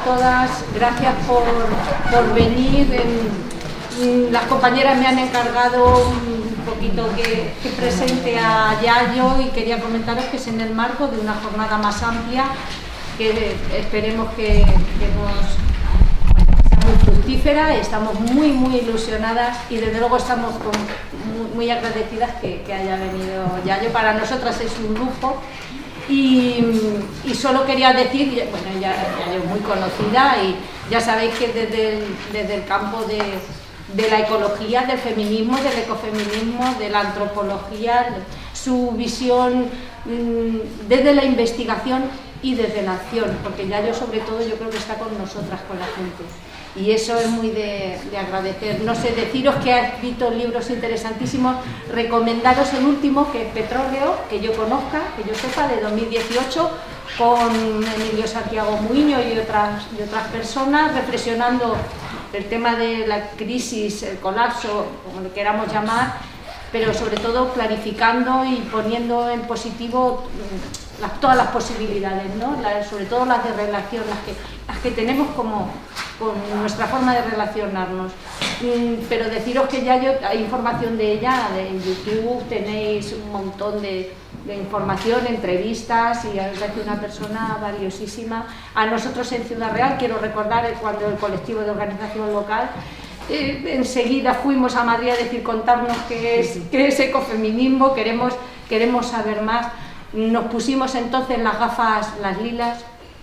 todas, gracias por venir. Las compañeras me han encargado un poquito que presente a Yayo, y quería comentaros que es en el marco de una jornada más amplia que esperemos que sea muy fructífera. Estamos muy ilusionadas y desde luego estamos muy agradecidas que haya venido Yayo. Para nosotras es un lujo. Y solo quería decir, bueno, ya es muy conocida y ya sabéis que desde el campo de la ecología, del feminismo, del ecofeminismo, de la antropología, su visión desde la investigación y desde la acción, porque Yayo sobre todo yo creo que está con nosotras, con la gente. Y eso es muy de agradecer. No sé, deciros que ha escrito libros interesantísimos, recomendaros el último, que es Petróleo, que yo conozca, que yo sepa, de 2018, con Emilio Santiago Muiño y otras personas, reflexionando el tema de la crisis, el colapso, como le queramos llamar, pero sobre todo clarificando y poniendo en positivo todas las posibilidades, ¿no? Sobre todo las de relación, las que tenemos con nuestra forma de relacionarnos. Pero deciros que ya hay información de ella en YouTube, tenéis un montón de información, entrevistas, y es una persona valiosísima. A nosotros en Ciudad Real, quiero recordar cuando el colectivo de organización local, enseguida fuimos a Madrid a decir, contarnos qué es ecofeminismo, queremos saber más. Nos pusimos entonces las gafas, las lilas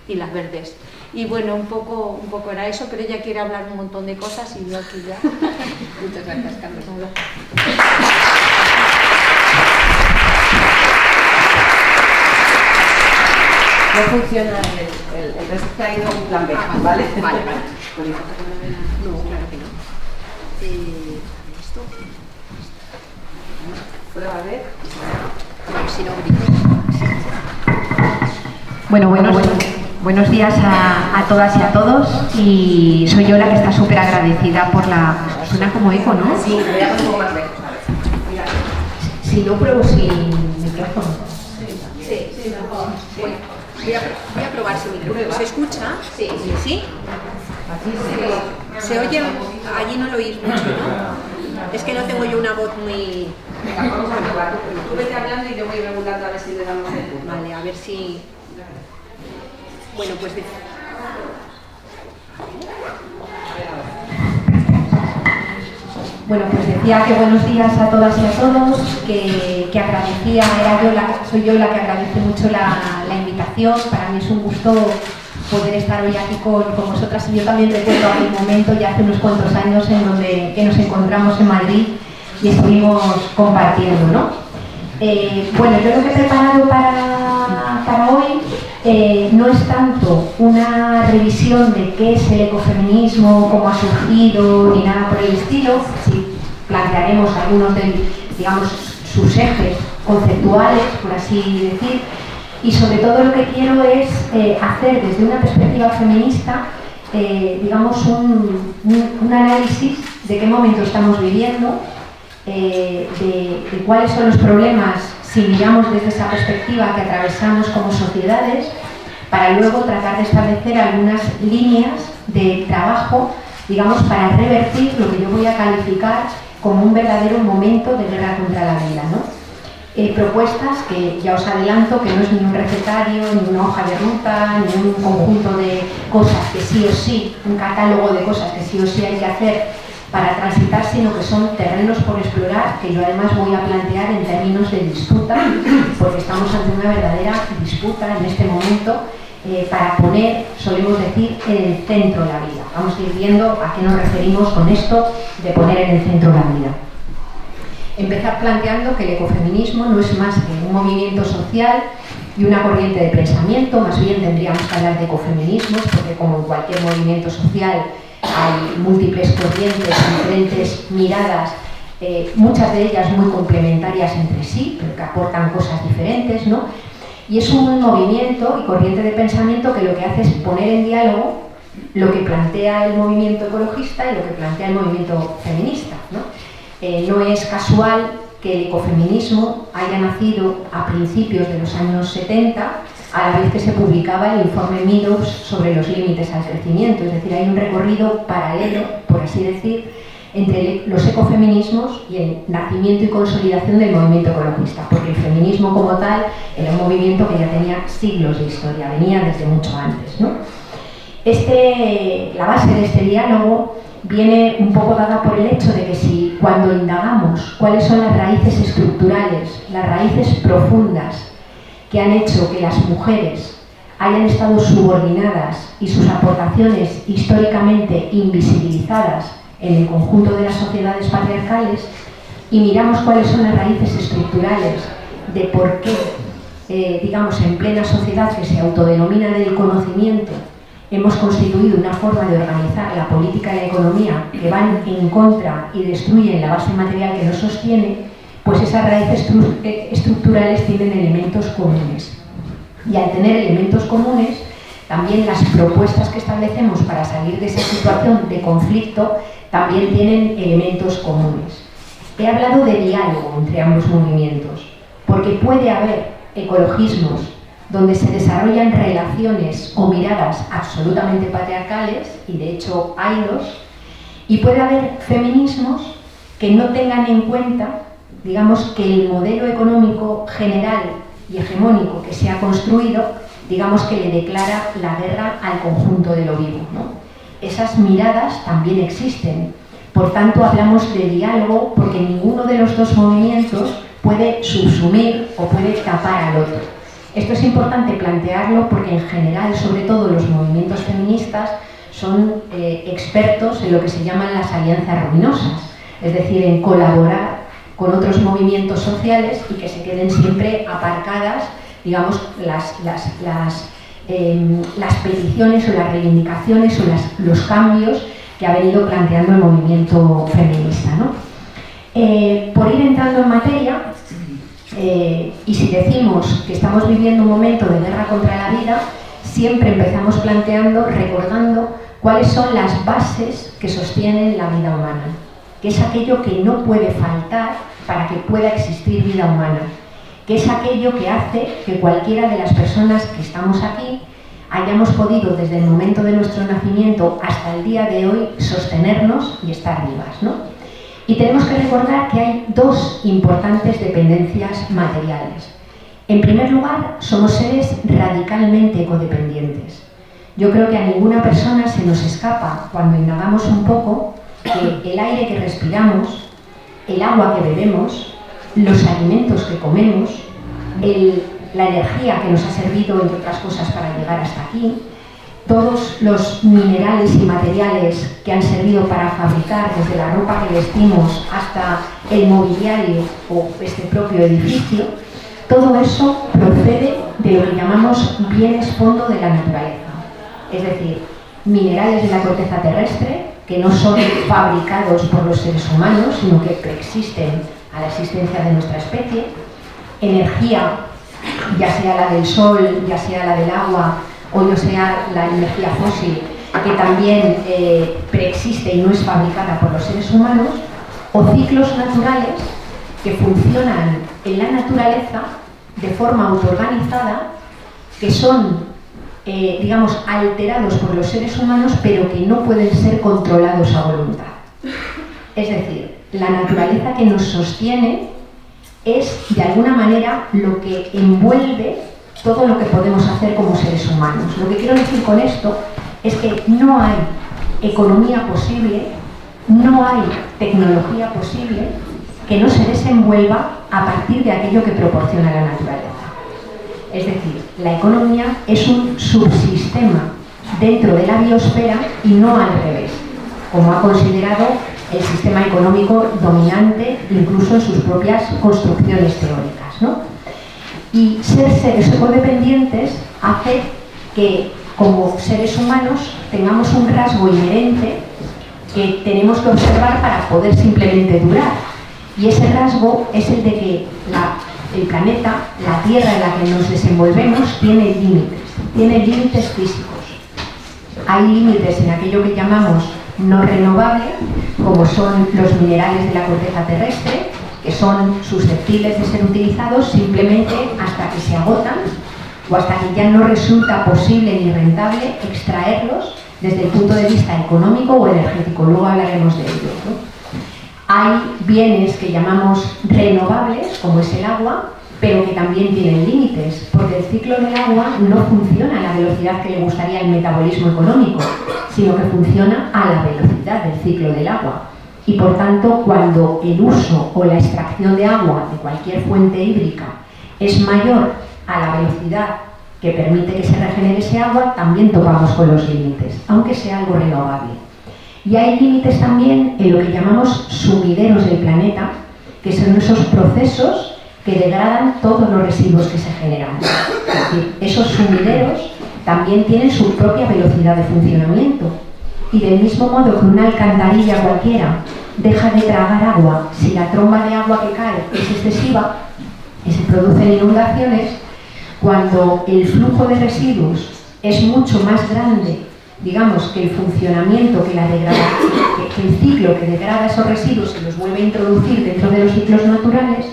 y las verdes. Y bueno, un poco era eso, pero ella quiere hablar un montón de cosas y yo aquí ya. Muchas gracias, Carlos. No funciona el resto, ha ido un plan B, ¿vale? Vale. No, claro que no. ¿Esto? Prueba a ver. Si no, grito. Bueno, buenos días a todas y a todos, y soy yo la que está súper agradecida por la... Suena como eco, ¿no? Sí, voy a poner un poco más lejos. Si no, pruebo sin micrófono. Sí, mejor. Bueno, voy a probar sin micrófono. ¿Se escucha? Sí. ¿Sí? Se oye, allí no lo oís mucho, ¿no? Es que no tengo yo una voz muy... Venga, vamos a probar. Tú vete hablando y yo voy regulando a ver si le damos el punto. Vale, a ver si... Bueno, pues... Bueno, pues decía que buenos días a todas y a todos, que agradecía, soy yo la que agradece mucho la invitación. Para mí es un gusto poder estar hoy aquí con vosotras, y yo también recuerdo aquel momento ya hace unos cuantos años que nos encontramos en Madrid y estuvimos compartiendo, ¿no? Bueno, yo lo que he preparado para hoy no es tanto una revisión de qué es el ecofeminismo, cómo ha surgido, ni nada por el estilo. Sí, plantearemos algunos de, digamos, sus ejes conceptuales, por así decir, y sobre todo lo que quiero es hacer desde una perspectiva feminista, digamos, un análisis de qué momento estamos viviendo, de cuáles son los problemas, si miramos desde esa perspectiva, que atravesamos como sociedades, para luego tratar de establecer algunas líneas de trabajo, digamos, para revertir lo que yo voy a calificar como un verdadero momento de guerra contra la vida, ¿no? Propuestas que ya os adelanto que no es ni un recetario, ni una hoja de ruta, ni un conjunto de cosas que sí o sí, un catálogo de cosas que sí o sí hay que hacer para transitar, sino que son terrenos por explorar, que yo además voy a plantear en términos de disputa, porque estamos ante una verdadera disputa en este momento, para poner, solemos decir, en el centro la vida. Vamos a ir viendo a qué nos referimos con esto de poner en el centro la vida. Empezar planteando que el ecofeminismo no es más que un movimiento social y una corriente de pensamiento. Más bien tendríamos que hablar de ecofeminismos, porque como en cualquier movimiento social hay múltiples corrientes, diferentes miradas, muchas de ellas muy complementarias entre sí, pero que aportan cosas diferentes, ¿no? Y es un movimiento y corriente de pensamiento que lo que hace es poner en diálogo lo que plantea el movimiento ecologista y lo que plantea el movimiento feminista, ¿no? No es casual que el ecofeminismo haya nacido a principios de los años 70 a la vez que se publicaba el informe Meadows sobre los límites al crecimiento. Es decir, hay un recorrido paralelo, por así decir, entre los ecofeminismos y el nacimiento y consolidación del movimiento ecologista, porque el feminismo como tal era un movimiento que ya tenía siglos de historia, venía desde mucho antes, ¿no? La base de este diálogo viene un poco dada por el hecho de que si cuando indagamos cuáles son las raíces estructurales, las raíces profundas que han hecho que las mujeres hayan estado subordinadas y sus aportaciones históricamente invisibilizadas en el conjunto de las sociedades patriarcales, y miramos cuáles son las raíces estructurales de por qué, digamos, en plena sociedad que se autodenomina del conocimiento, hemos constituido una forma de organizar la política y la economía que van en contra y destruyen la base material que nos sostiene, pues esas raíces estructurales tienen elementos comunes. Y al tener elementos comunes, también las propuestas que establecemos para salir de esa situación de conflicto también tienen elementos comunes. He hablado de diálogo entre ambos movimientos, porque puede haber ecologismos donde se desarrollan relaciones o miradas absolutamente patriarcales, y de hecho haylos, y puede haber feminismos que no tengan en cuenta, digamos, que el modelo económico general y hegemónico que se ha construido, digamos, que le declara la guerra al conjunto de lo vivo, ¿no? Esas miradas también existen. Por tanto, hablamos de diálogo porque ninguno de los dos movimientos puede subsumir o puede tapar al otro. Esto es importante plantearlo porque en general, sobre todo los movimientos feministas, son expertos en lo que se llaman las alianzas ruinosas, es decir, en colaborar con otros movimientos sociales y que se queden siempre aparcadas, digamos, las peticiones o las reivindicaciones o los cambios que ha venido planteando el movimiento feminista, ¿no? Por ir entrando en materia, y si decimos que estamos viviendo un momento de guerra contra la vida, siempre empezamos planteando, recordando cuáles son las bases que sostienen la vida humana, que es aquello que no puede faltar para que pueda existir vida humana, que es aquello que hace que cualquiera de las personas que estamos aquí hayamos podido desde el momento de nuestro nacimiento hasta el día de hoy sostenernos y estar vivas, ¿no? Y tenemos que recordar que hay dos importantes dependencias materiales. En primer lugar, somos seres radicalmente codependientes. Yo creo que a ninguna persona se nos escapa, cuando indagamos un poco, que el aire que respiramos, el agua que bebemos, los alimentos que comemos, la energía que nos ha servido, entre otras cosas, para llegar hasta aquí, todos los minerales y materiales que han servido para fabricar, desde la ropa que vestimos hasta el mobiliario o este propio edificio, todo eso procede de lo que llamamos bienes fondo de la naturaleza. Es decir, minerales de la corteza terrestre, que no son fabricados por los seres humanos, sino que preexisten a la existencia de nuestra especie, energía, ya sea la del sol, ya sea la del agua, o ya sea la energía fósil, que también preexiste y no es fabricada por los seres humanos, o ciclos naturales que funcionan en la naturaleza de forma autoorganizada, que son, digamos, alterados por los seres humanos, pero que no pueden ser controlados a voluntad. Es decir, la naturaleza que nos sostiene es, de alguna manera, lo que envuelve todo lo que podemos hacer como seres humanos. Lo que quiero decir con esto es que no hay economía posible, no hay tecnología posible que no se desenvuelva a partir de aquello que proporciona la naturaleza. Es decir, la economía es un subsistema dentro de la biosfera y no al revés, como ha considerado el sistema económico dominante, incluso en sus propias construcciones teóricas, ¿no? Y ser seres ecodependientes hace que, como seres humanos, tengamos un rasgo inherente que tenemos que observar para poder simplemente durar. Y ese rasgo es el de que el planeta, la Tierra en la que nos desenvolvemos, tiene límites físicos. Hay límites en aquello que llamamos no renovable, como son los minerales de la corteza terrestre, que son susceptibles de ser utilizados simplemente hasta que se agotan, o hasta que ya no resulta posible ni rentable extraerlos desde el punto de vista económico o energético. Luego hablaremos de ello, ¿no? Hay bienes que llamamos renovables, como es el agua, pero que también tienen límites, porque el ciclo del agua no funciona a la velocidad que le gustaría el metabolismo económico, sino que funciona a la velocidad del ciclo del agua. Y por tanto, cuando el uso o la extracción de agua de cualquier fuente hídrica es mayor a la velocidad que permite que se regenere ese agua, también topamos con los límites, aunque sea algo renovable. Y hay límites también en lo que llamamos sumideros del planeta, que son esos procesos que degradan todos los residuos que se generan. Es decir, esos sumideros también tienen su propia velocidad de funcionamiento. Y del mismo modo que una alcantarilla cualquiera deja de tragar agua si la tromba de agua que cae es excesiva y se producen inundaciones, cuando el flujo de residuos es mucho más grande, digamos, que el funcionamiento, que el ciclo que degrada esos residuos y los vuelve a introducir dentro de los ciclos naturales,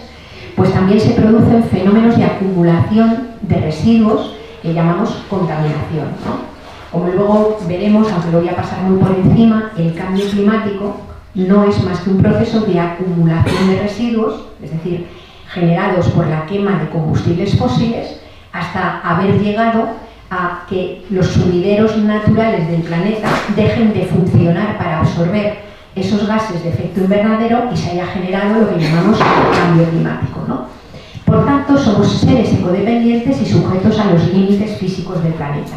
pues también se producen fenómenos de acumulación de residuos que llamamos contaminación, ¿no? Como luego veremos, aunque lo voy a pasar muy por encima, el cambio climático no es más que un proceso de acumulación de residuos, es decir, generados por la quema de combustibles fósiles, hasta haber llegado a que los sumideros naturales del planeta dejen de funcionar para absorber esos gases de efecto invernadero y se haya generado lo que llamamos cambio climático, ¿no? Por tanto, somos seres ecodependientes y sujetos a los límites físicos del planeta.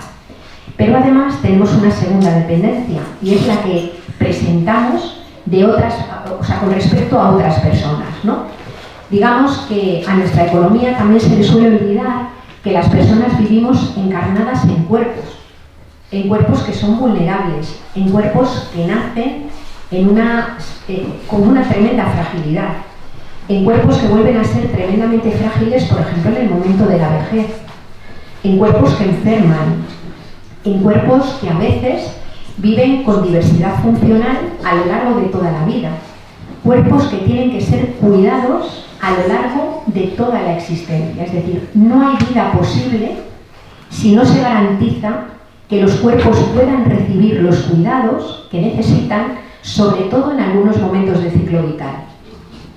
Pero además tenemos una segunda dependencia, y es la que presentamos con respecto a otras personas, ¿no? Digamos que a nuestra economía también se le suele olvidar que las personas vivimos encarnadas en cuerpos que son vulnerables, en cuerpos que nacen con una tremenda fragilidad, en cuerpos que vuelven a ser tremendamente frágiles, por ejemplo, en el momento de la vejez, en cuerpos que enferman, en cuerpos que a veces viven con diversidad funcional a lo largo de toda la vida, cuerpos que tienen que ser cuidados a lo largo de toda la existencia. Es decir, no hay vida posible si no se garantiza que los cuerpos puedan recibir los cuidados que necesitan, sobre todo en algunos momentos del ciclo vital.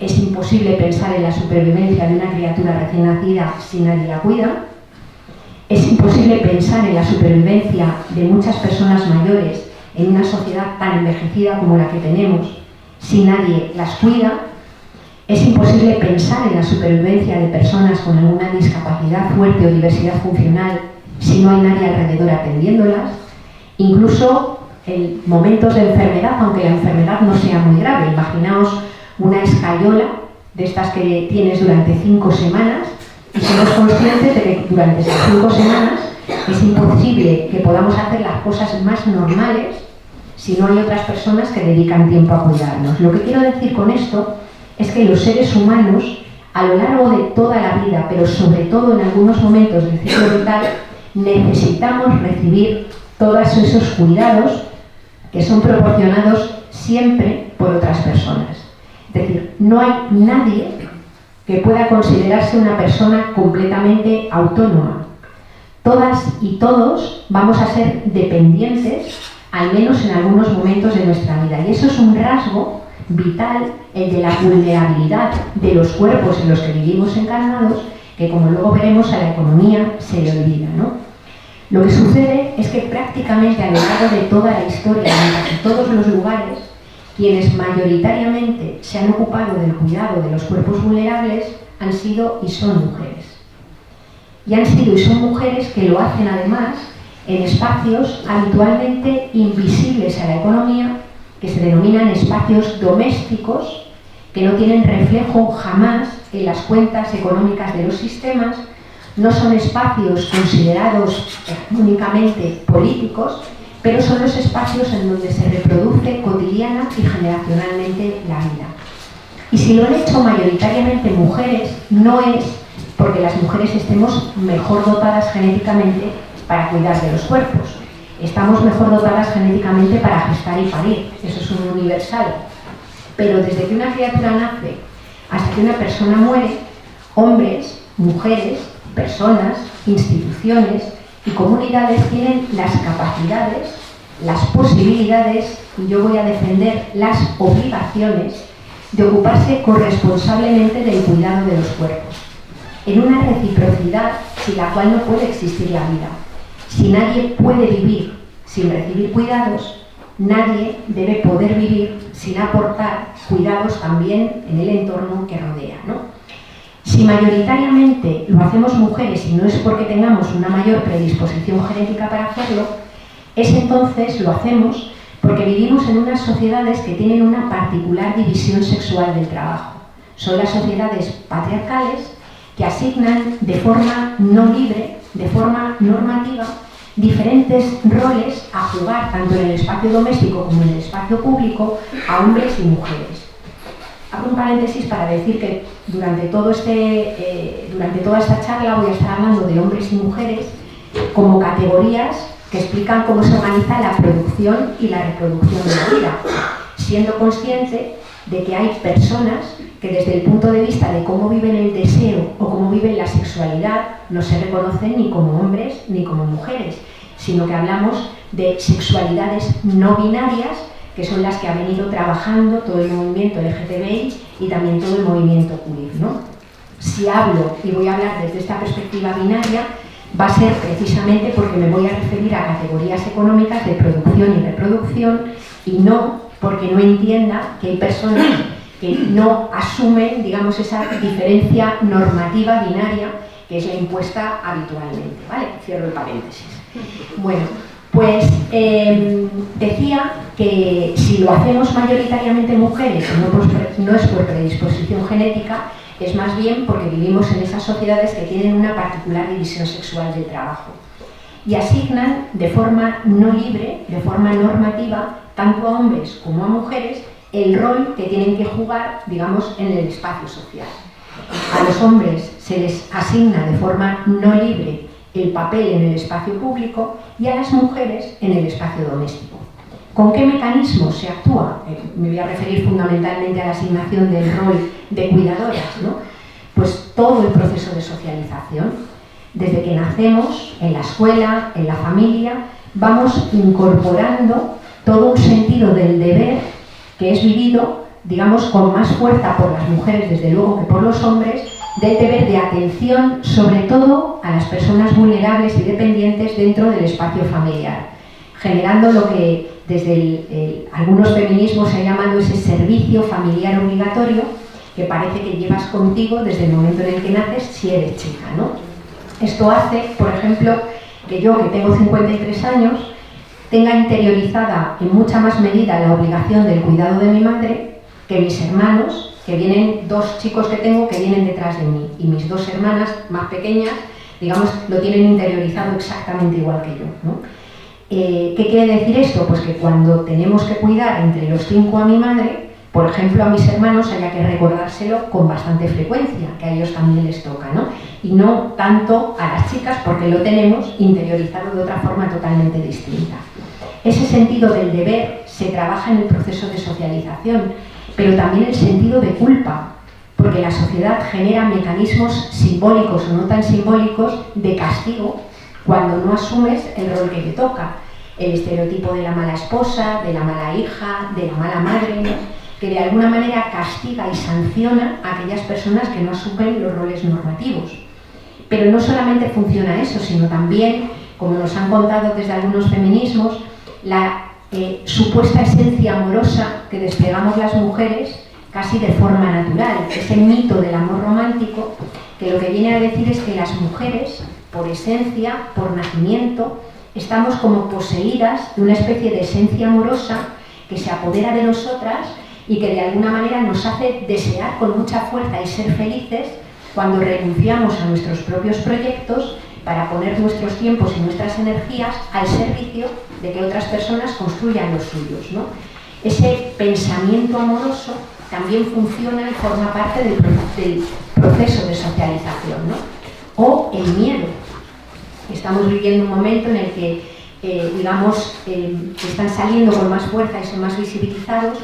Es imposible pensar en la supervivencia de una criatura recién nacida si nadie la cuida. Es imposible pensar en la supervivencia de muchas personas mayores en una sociedad tan envejecida como la que tenemos si nadie las cuida. Es imposible pensar en la supervivencia de personas con alguna discapacidad fuerte o diversidad funcional si no hay nadie alrededor atendiéndolas. Incluso en momentos de enfermedad, aunque la enfermedad no sea muy grave. Imaginaos una escayola de estas que tienes durante 5 semanas y somos conscientes de que durante esas 5 semanas es imposible que podamos hacer las cosas más normales si no hay otras personas que dedican tiempo a cuidarnos. Lo que quiero decir con esto es que los seres humanos, a lo largo de toda la vida, pero sobre todo en algunos momentos del ciclo vital, necesitamos recibir todos esos cuidados que son proporcionados siempre por otras personas. Es decir, no hay nadie que pueda considerarse una persona completamente autónoma. Todas y todos vamos a ser dependientes, al menos en algunos momentos de nuestra vida. Y eso es un rasgo vital, el de la vulnerabilidad de los cuerpos en los que vivimos encarnados, que como luego veremos a la economía se le olvida, ¿no? Lo que sucede es que prácticamente a lo largo de toda la historia, en casi todos los lugares, quienes mayoritariamente se han ocupado del cuidado de los cuerpos vulnerables han sido y son mujeres. Y han sido y son mujeres que lo hacen además en espacios habitualmente invisibles a la economía, que se denominan espacios domésticos, que no tienen reflejo jamás en las cuentas económicas de los sistemas, no son espacios considerados únicamente políticos, pero son los espacios en donde se reproduce cotidiana y generacionalmente la vida. Y si lo han hecho mayoritariamente mujeres, no es porque las mujeres estemos mejor dotadas genéticamente para cuidar de los cuerpos. Estamos mejor dotadas genéticamente para gestar y parir, eso es un universal. Pero desde que una criatura nace hasta que una persona muere, hombres, mujeres, personas, instituciones y comunidades tienen las capacidades, las posibilidades, y yo voy a defender las obligaciones, de ocuparse corresponsablemente del cuidado de los cuerpos, en una reciprocidad sin la cual no puede existir la vida. Si nadie puede vivir sin recibir cuidados, nadie debe poder vivir sin aportar cuidados también en el entorno que rodea, ¿no? Si mayoritariamente lo hacemos mujeres y no es porque tengamos una mayor predisposición genética para hacerlo, es entonces lo hacemos porque vivimos en unas sociedades que tienen una particular división sexual del trabajo. Son las sociedades patriarcales que asignan de forma no libre, de forma normativa, diferentes roles a jugar tanto en el espacio doméstico como en el espacio público a hombres y mujeres. Abro un paréntesis para decir que durante toda esta charla voy a estar hablando de hombres y mujeres como categorías que explican cómo se organiza la producción y la reproducción de la vida, siendo consciente de que hay personas que desde el punto de vista de cómo viven el deseo o cómo viven la sexualidad no se reconocen ni como hombres ni como mujeres, sino que hablamos de sexualidades no binarias, que son las que ha venido trabajando todo el movimiento LGTBI y también todo el movimiento queer, ¿no? Si hablo y voy a hablar desde esta perspectiva binaria, va a ser precisamente porque me voy a referir a categorías económicas de producción y reproducción, y no porque no entienda que hay personas que no asumen, digamos, esa diferencia normativa binaria que es la impuesta habitualmente, ¿vale? Cierro el paréntesis. Bueno, pues decía que si lo hacemos mayoritariamente mujeres, no es por predisposición genética, es más bien porque vivimos en esas sociedades que tienen una particular división sexual del trabajo y asignan de forma no libre, de forma normativa, tanto a hombres como a mujeres, el rol que tienen que jugar, digamos, en el espacio social. A los hombres se les asigna de forma no libre el papel en el espacio público y a las mujeres en el espacio doméstico. ¿Con qué mecanismos se actúa? Me voy a referir fundamentalmente a la asignación del rol de cuidadoras, ¿no? Pues todo el proceso de socialización. Desde que nacemos, en la escuela, en la familia, vamos incorporando todo un sentido del deber que es vivido, digamos, con más fuerza por las mujeres, desde luego, que por los hombres, del deber de atención, sobre todo a las personas vulnerables y dependientes dentro del espacio familiar, generando lo que desde algunos feminismos se ha llamado ese servicio familiar obligatorio, que parece que llevas contigo desde el momento en el que naces si eres chica, ¿no? Esto hace, por ejemplo, que yo, que tengo 53 años, tenga interiorizada en mucha más medida la obligación del cuidado de mi madre que mis hermanos, que vienen, dos chicos que tengo que vienen detrás de mí, y mis dos hermanas más pequeñas, digamos, lo tienen interiorizado exactamente igual que yo, ¿no? ¿Qué quiere decir esto? Pues que cuando tenemos que cuidar entre los 5 a mi madre, por ejemplo, a mis hermanos haya que recordárselo con bastante frecuencia, que a ellos también les toca, ¿no? Y no tanto a las chicas, porque lo tenemos interiorizado de otra forma totalmente distinta. Ese sentido del deber se trabaja en el proceso de socialización, pero también el sentido de culpa, porque la sociedad genera mecanismos simbólicos o no tan simbólicos de castigo cuando no asumes el rol que te toca. El estereotipo de la mala esposa, de la mala hija, de la mala madre, ¿no? Que de alguna manera castiga y sanciona a aquellas personas que no asumen los roles normativos. Pero no solamente funciona eso, sino también, como nos han contado desde algunos feminismos, la supuesta esencia amorosa que desplegamos las mujeres casi de forma natural, ese mito del amor romántico, que lo que viene a decir es que las mujeres, por esencia, por nacimiento, estamos como poseídas de una especie de esencia amorosa que se apodera de nosotras y que de alguna manera nos hace desear con mucha fuerza y ser felices cuando renunciamos a nuestros propios proyectos para poner nuestros tiempos y nuestras energías al servicio de que otras personas construyan los suyos, ¿no? Ese pensamiento amoroso también funciona y forma parte del proceso de socialización, ¿no? O el miedo. Estamos viviendo un momento en el que, están saliendo con más fuerza y son más visibilizados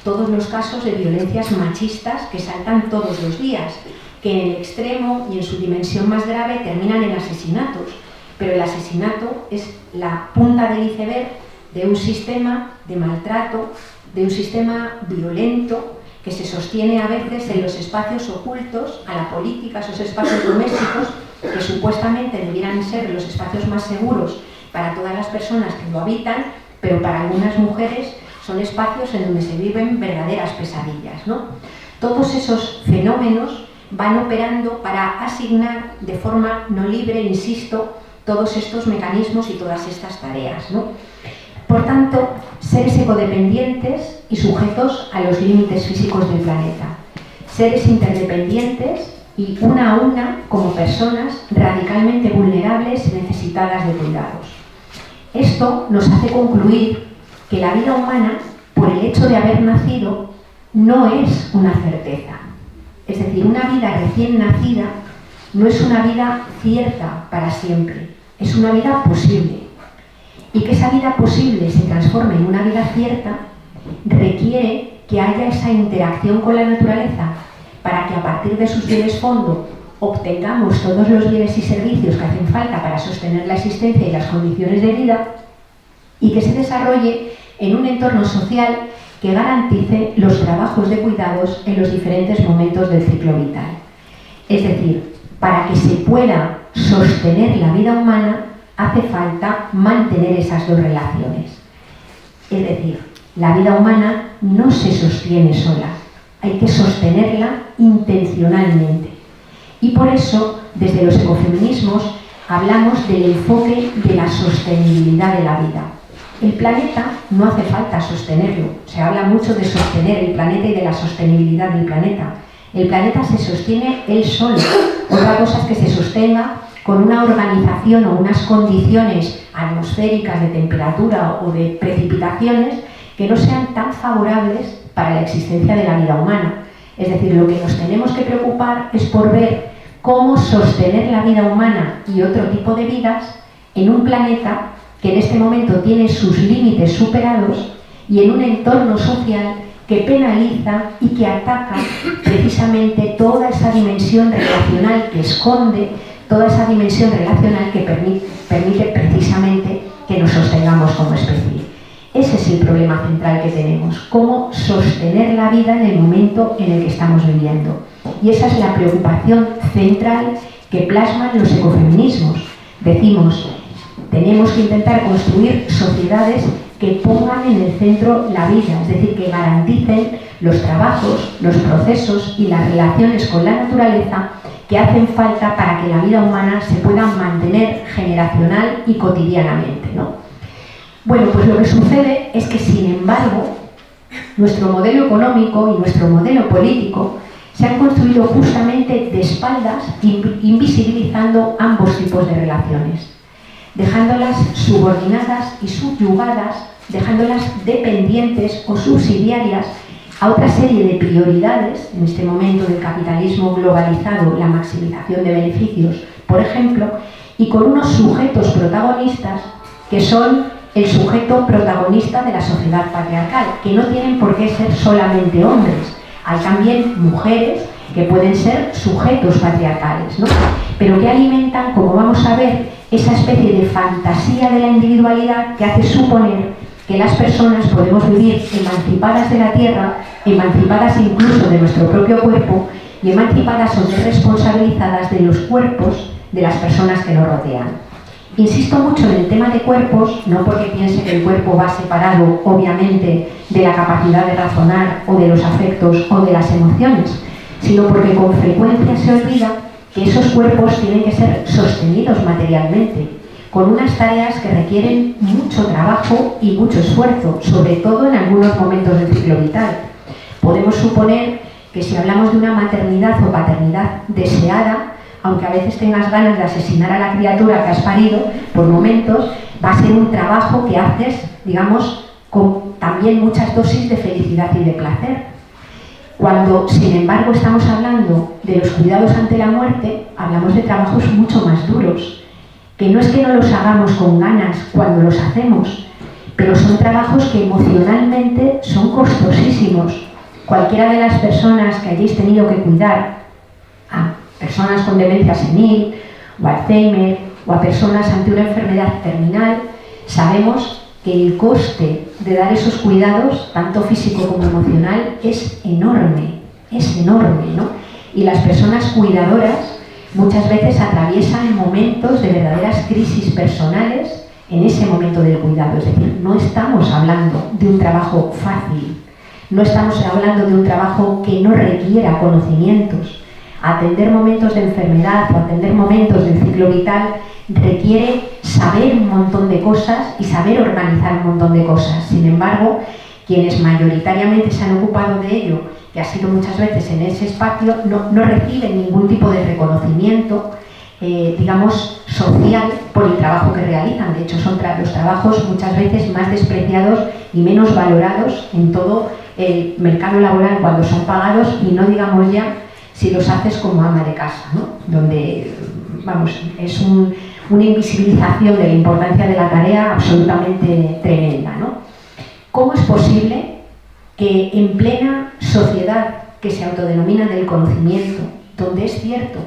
todos los casos de violencias machistas que saltan todos los días. que en el extremo y en su dimensión más grave terminan en asesinatos. Pero el asesinato es la punta del iceberg de un sistema de maltrato, de un sistema violento que se sostiene a veces en los espacios ocultos a la política, esos espacios domésticos que supuestamente debieran ser los espacios más seguros para todas las personas que lo habitan, pero para algunas mujeres son espacios en donde se viven verdaderas pesadillas, ¿no? Todos esos fenómenos van operando para asignar de forma no libre, insisto, todos estos mecanismos y todas estas tareas, ¿no? Por tanto, seres ecodependientes y sujetos a los límites físicos del planeta. Seres interdependientes y una a una como personas radicalmente vulnerables y necesitadas de cuidados. Esto nos hace concluir que la vida humana, por el hecho de haber nacido, no es una certeza. Es decir, una vida recién nacida no es una vida cierta para siempre, es una vida posible. Y que esa vida posible se transforme en una vida cierta requiere que haya esa interacción con la naturaleza para que a partir de sus bienes fondo obtengamos todos los bienes y servicios que hacen falta para sostener la existencia y las condiciones de vida, y que se desarrolle en un entorno social que garantice los trabajos de cuidados en los diferentes momentos del ciclo vital. Es decir, para que se pueda sostener la vida humana hace falta mantener esas dos relaciones. Es decir, la vida humana no se sostiene sola, hay que sostenerla intencionalmente. Y por eso, desde los ecofeminismos, hablamos del enfoque de la sostenibilidad de la vida. El planeta no hace falta sostenerlo. Se habla mucho de sostener el planeta y de la sostenibilidad del planeta. El planeta se sostiene él solo. Otra cosa es que se sostenga con una organización o unas condiciones atmosféricas de temperatura o de precipitaciones que no sean tan favorables para la existencia de la vida humana. Es decir, lo que nos tenemos que preocupar es por ver cómo sostener la vida humana y otro tipo de vidas en un planeta que en este momento tiene sus límites superados y en un entorno social que penaliza y que ataca precisamente toda esa dimensión relacional que esconde, toda esa dimensión relacional que permite precisamente que nos sostengamos como especie. Ese es el problema central que tenemos, cómo sostener la vida en el momento en el que estamos viviendo. Y esa es la preocupación central que plasman los ecofeminismos. Decimos, tenemos que intentar construir sociedades que pongan en el centro la vida, es decir, que garanticen los trabajos, los procesos y las relaciones con la naturaleza que hacen falta para que la vida humana se pueda mantener generacional y cotidianamente, ¿no? Bueno, pues lo que sucede es que, sin embargo, nuestro modelo económico y nuestro modelo político se han construido justamente de espaldas, invisibilizando ambos tipos de relaciones, dejándolas subordinadas y subyugadas, dejándolas dependientes o subsidiarias a otra serie de prioridades, en este momento del capitalismo globalizado, la maximización de beneficios, por ejemplo, y con unos sujetos protagonistas que son el sujeto protagonista de la sociedad patriarcal, que no tienen por qué ser solamente hombres, hay también mujeres que pueden ser sujetos patriarcales, ¿no? Pero que alimentan, como vamos a ver, esa especie de fantasía de la individualidad que hace suponer que las personas podemos vivir emancipadas de la tierra, emancipadas incluso de nuestro propio cuerpo y emancipadas o desresponsabilizadas de los cuerpos de las personas que nos rodean. Insisto mucho en el tema de cuerpos, no porque piense que el cuerpo va separado, obviamente, de la capacidad de razonar o de los afectos o de las emociones, sino porque con frecuencia se olvida que esos cuerpos tienen que ser sostenidos materialmente, con unas tareas que requieren mucho trabajo y mucho esfuerzo, sobre todo en algunos momentos del ciclo vital. Podemos suponer que si hablamos de una maternidad o paternidad deseada, aunque a veces tengas ganas de asesinar a la criatura que has parido, por momentos va a ser un trabajo que haces, digamos, con también muchas dosis de felicidad y de placer. Cuando, sin embargo, estamos hablando de los cuidados ante la muerte, hablamos de trabajos mucho más duros, que no es que no los hagamos con ganas cuando los hacemos, pero son trabajos que emocionalmente son costosísimos. Cualquiera de las personas que hayáis tenido que cuidar a personas con demencia senil o Alzheimer o a personas ante una enfermedad terminal, sabemos que el coste de dar esos cuidados, tanto físico como emocional, es enorme, ¿no? Y las personas cuidadoras muchas veces atraviesan momentos de verdaderas crisis personales en ese momento del cuidado. Es decir, no estamos hablando de un trabajo fácil, no estamos hablando de un trabajo que no requiera conocimientos. Atender momentos de enfermedad o atender momentos del ciclo vital requiere saber un montón de cosas y saber organizar un montón de cosas. Sin embargo, quienes mayoritariamente se han ocupado de ello, que ha sido muchas veces en ese espacio, no reciben ningún tipo de reconocimiento, digamos, social por el trabajo que realizan. De hecho, son los trabajos muchas veces más despreciados y menos valorados en todo el mercado laboral cuando son pagados, y no digamos ya si los haces como ama de casa, ¿no? Donde, vamos, es una invisibilización de la importancia de la tarea absolutamente tremenda, ¿no? ¿Cómo es posible que en plena sociedad que se autodenomina del conocimiento, donde es cierto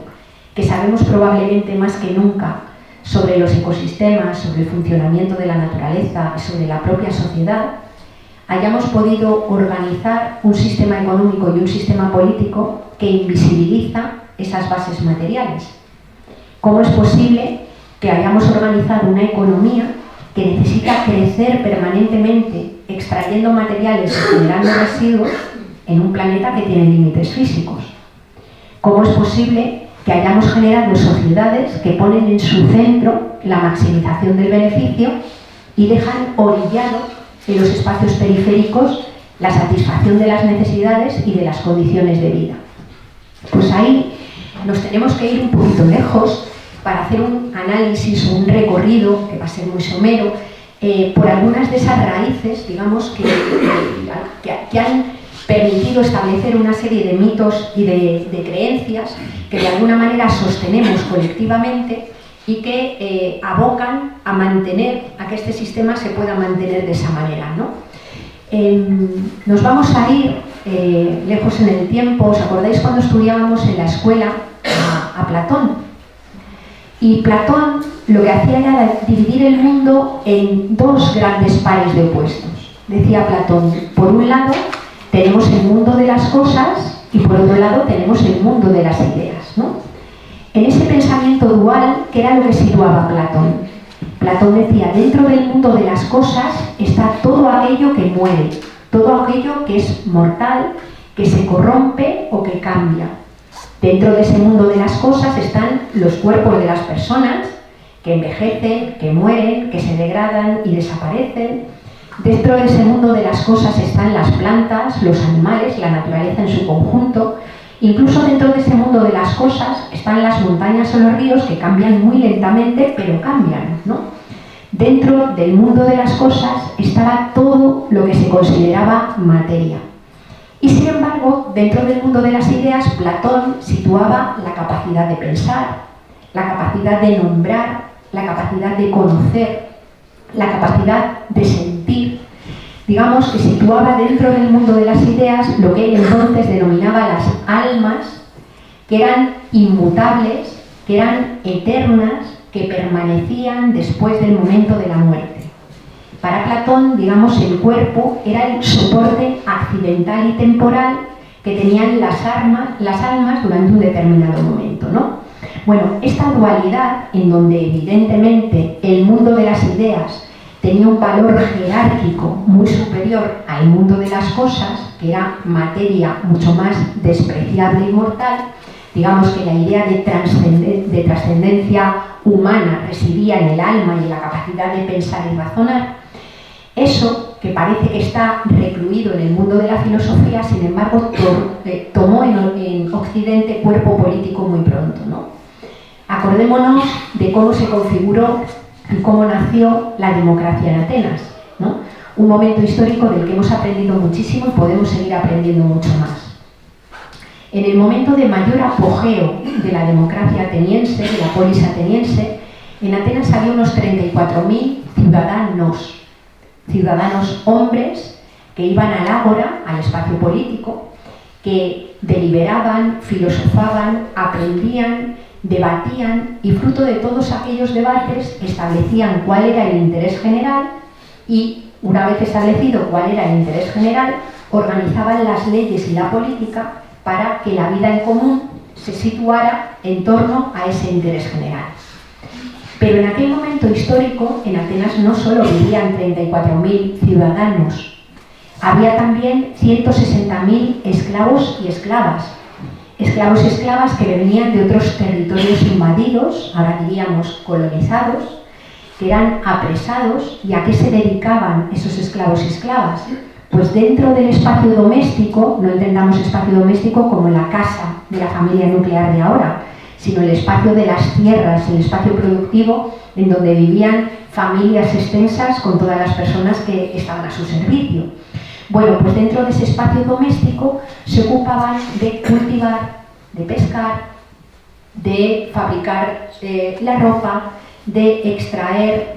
que sabemos probablemente más que nunca sobre los ecosistemas, sobre el funcionamiento de la naturaleza, sobre la propia sociedad, hayamos podido organizar un sistema económico y un sistema político que invisibiliza esas bases materiales? ¿Cómo es posible que hayamos organizado una economía que necesita crecer permanentemente extrayendo materiales y generando residuos en un planeta que tiene límites físicos? ¿Cómo es posible que hayamos generado sociedades que ponen en su centro la maximización del beneficio y dejan orillado en los espacios periféricos la satisfacción de las necesidades y de las condiciones de vida? Pues ahí nos tenemos que ir un poquito lejos para hacer un análisis o un recorrido, que va a ser muy somero, por algunas de esas raíces, digamos, que han permitido establecer una serie de mitos y de creencias que de alguna manera sostenemos colectivamente y que abocan a mantener, a que este sistema se pueda mantener de esa manera, ¿no? Nos vamos a ir lejos en el tiempo. ¿Os acordáis cuando estudiábamos en la escuela a Platón? Y Platón lo que hacía era dividir el mundo en dos grandes pares de opuestos. Decía Platón, por un lado tenemos el mundo de las cosas y por otro lado tenemos el mundo de las ideas, ¿no? En ese pensamiento dual, ¿qué era lo que situaba Platón? Platón decía, dentro del mundo de las cosas está todo aquello que muere, todo aquello que es mortal, que se corrompe o que cambia. Dentro de ese mundo de las cosas están los cuerpos de las personas, que envejecen, que mueren, que se degradan y desaparecen. Dentro de ese mundo de las cosas están las plantas, los animales, la naturaleza en su conjunto. Incluso dentro de ese mundo de las cosas están las montañas o los ríos, que cambian muy lentamente, pero cambian, ¿no? Dentro del mundo de las cosas estaba todo lo que se consideraba materia. Y sin embargo, dentro del mundo de las ideas, Platón situaba la capacidad de pensar, la capacidad de nombrar, la capacidad de conocer, la capacidad de sentir. Digamos que situaba dentro del mundo de las ideas lo que él entonces denominaba las almas, que eran inmutables, que eran eternas, que permanecían después del momento de la muerte. Para Platón, digamos, el cuerpo era el soporte accidental y temporal que tenían las almas durante un determinado momento, ¿no? Bueno, esta dualidad, en donde evidentemente el mundo de las ideas tenía un valor jerárquico muy superior al mundo de las cosas, que era materia mucho más despreciable y mortal, digamos que la idea de trascendencia humana residía en el alma y en la capacidad de pensar y razonar. Eso, que parece que está recluido en el mundo de la filosofía, sin embargo, tomó en Occidente cuerpo político muy pronto, ¿no? Acordémonos de cómo se configuró y cómo nació la democracia en Atenas, ¿no? Un momento histórico del que hemos aprendido muchísimo y podemos seguir aprendiendo mucho más. En el momento de mayor apogeo de la democracia ateniense, de la polis ateniense, en Atenas había unos 34.000 ciudadanos hombres que iban al ágora, al espacio político, que deliberaban, filosofaban, aprendían, debatían y fruto de todos aquellos debates establecían cuál era el interés general y, una vez establecido cuál era el interés general, organizaban las leyes y la política para que la vida en común se situara en torno a ese interés general. Pero en aquel momento histórico, en Atenas no solo vivían 34.000 ciudadanos, había también 160.000 esclavos y esclavas. Esclavos y esclavas que venían de otros territorios invadidos, ahora diríamos colonizados, que eran apresados. ¿Y a qué se dedicaban esos esclavos y esclavas? Pues dentro del espacio doméstico, no entendamos espacio doméstico como la casa de la familia nuclear de ahora, sino el espacio de las tierras, el espacio productivo en donde vivían familias extensas con todas las personas que estaban a su servicio. Bueno, pues dentro de ese espacio doméstico se ocupaban de cultivar, de pescar, de fabricar la ropa, de extraer,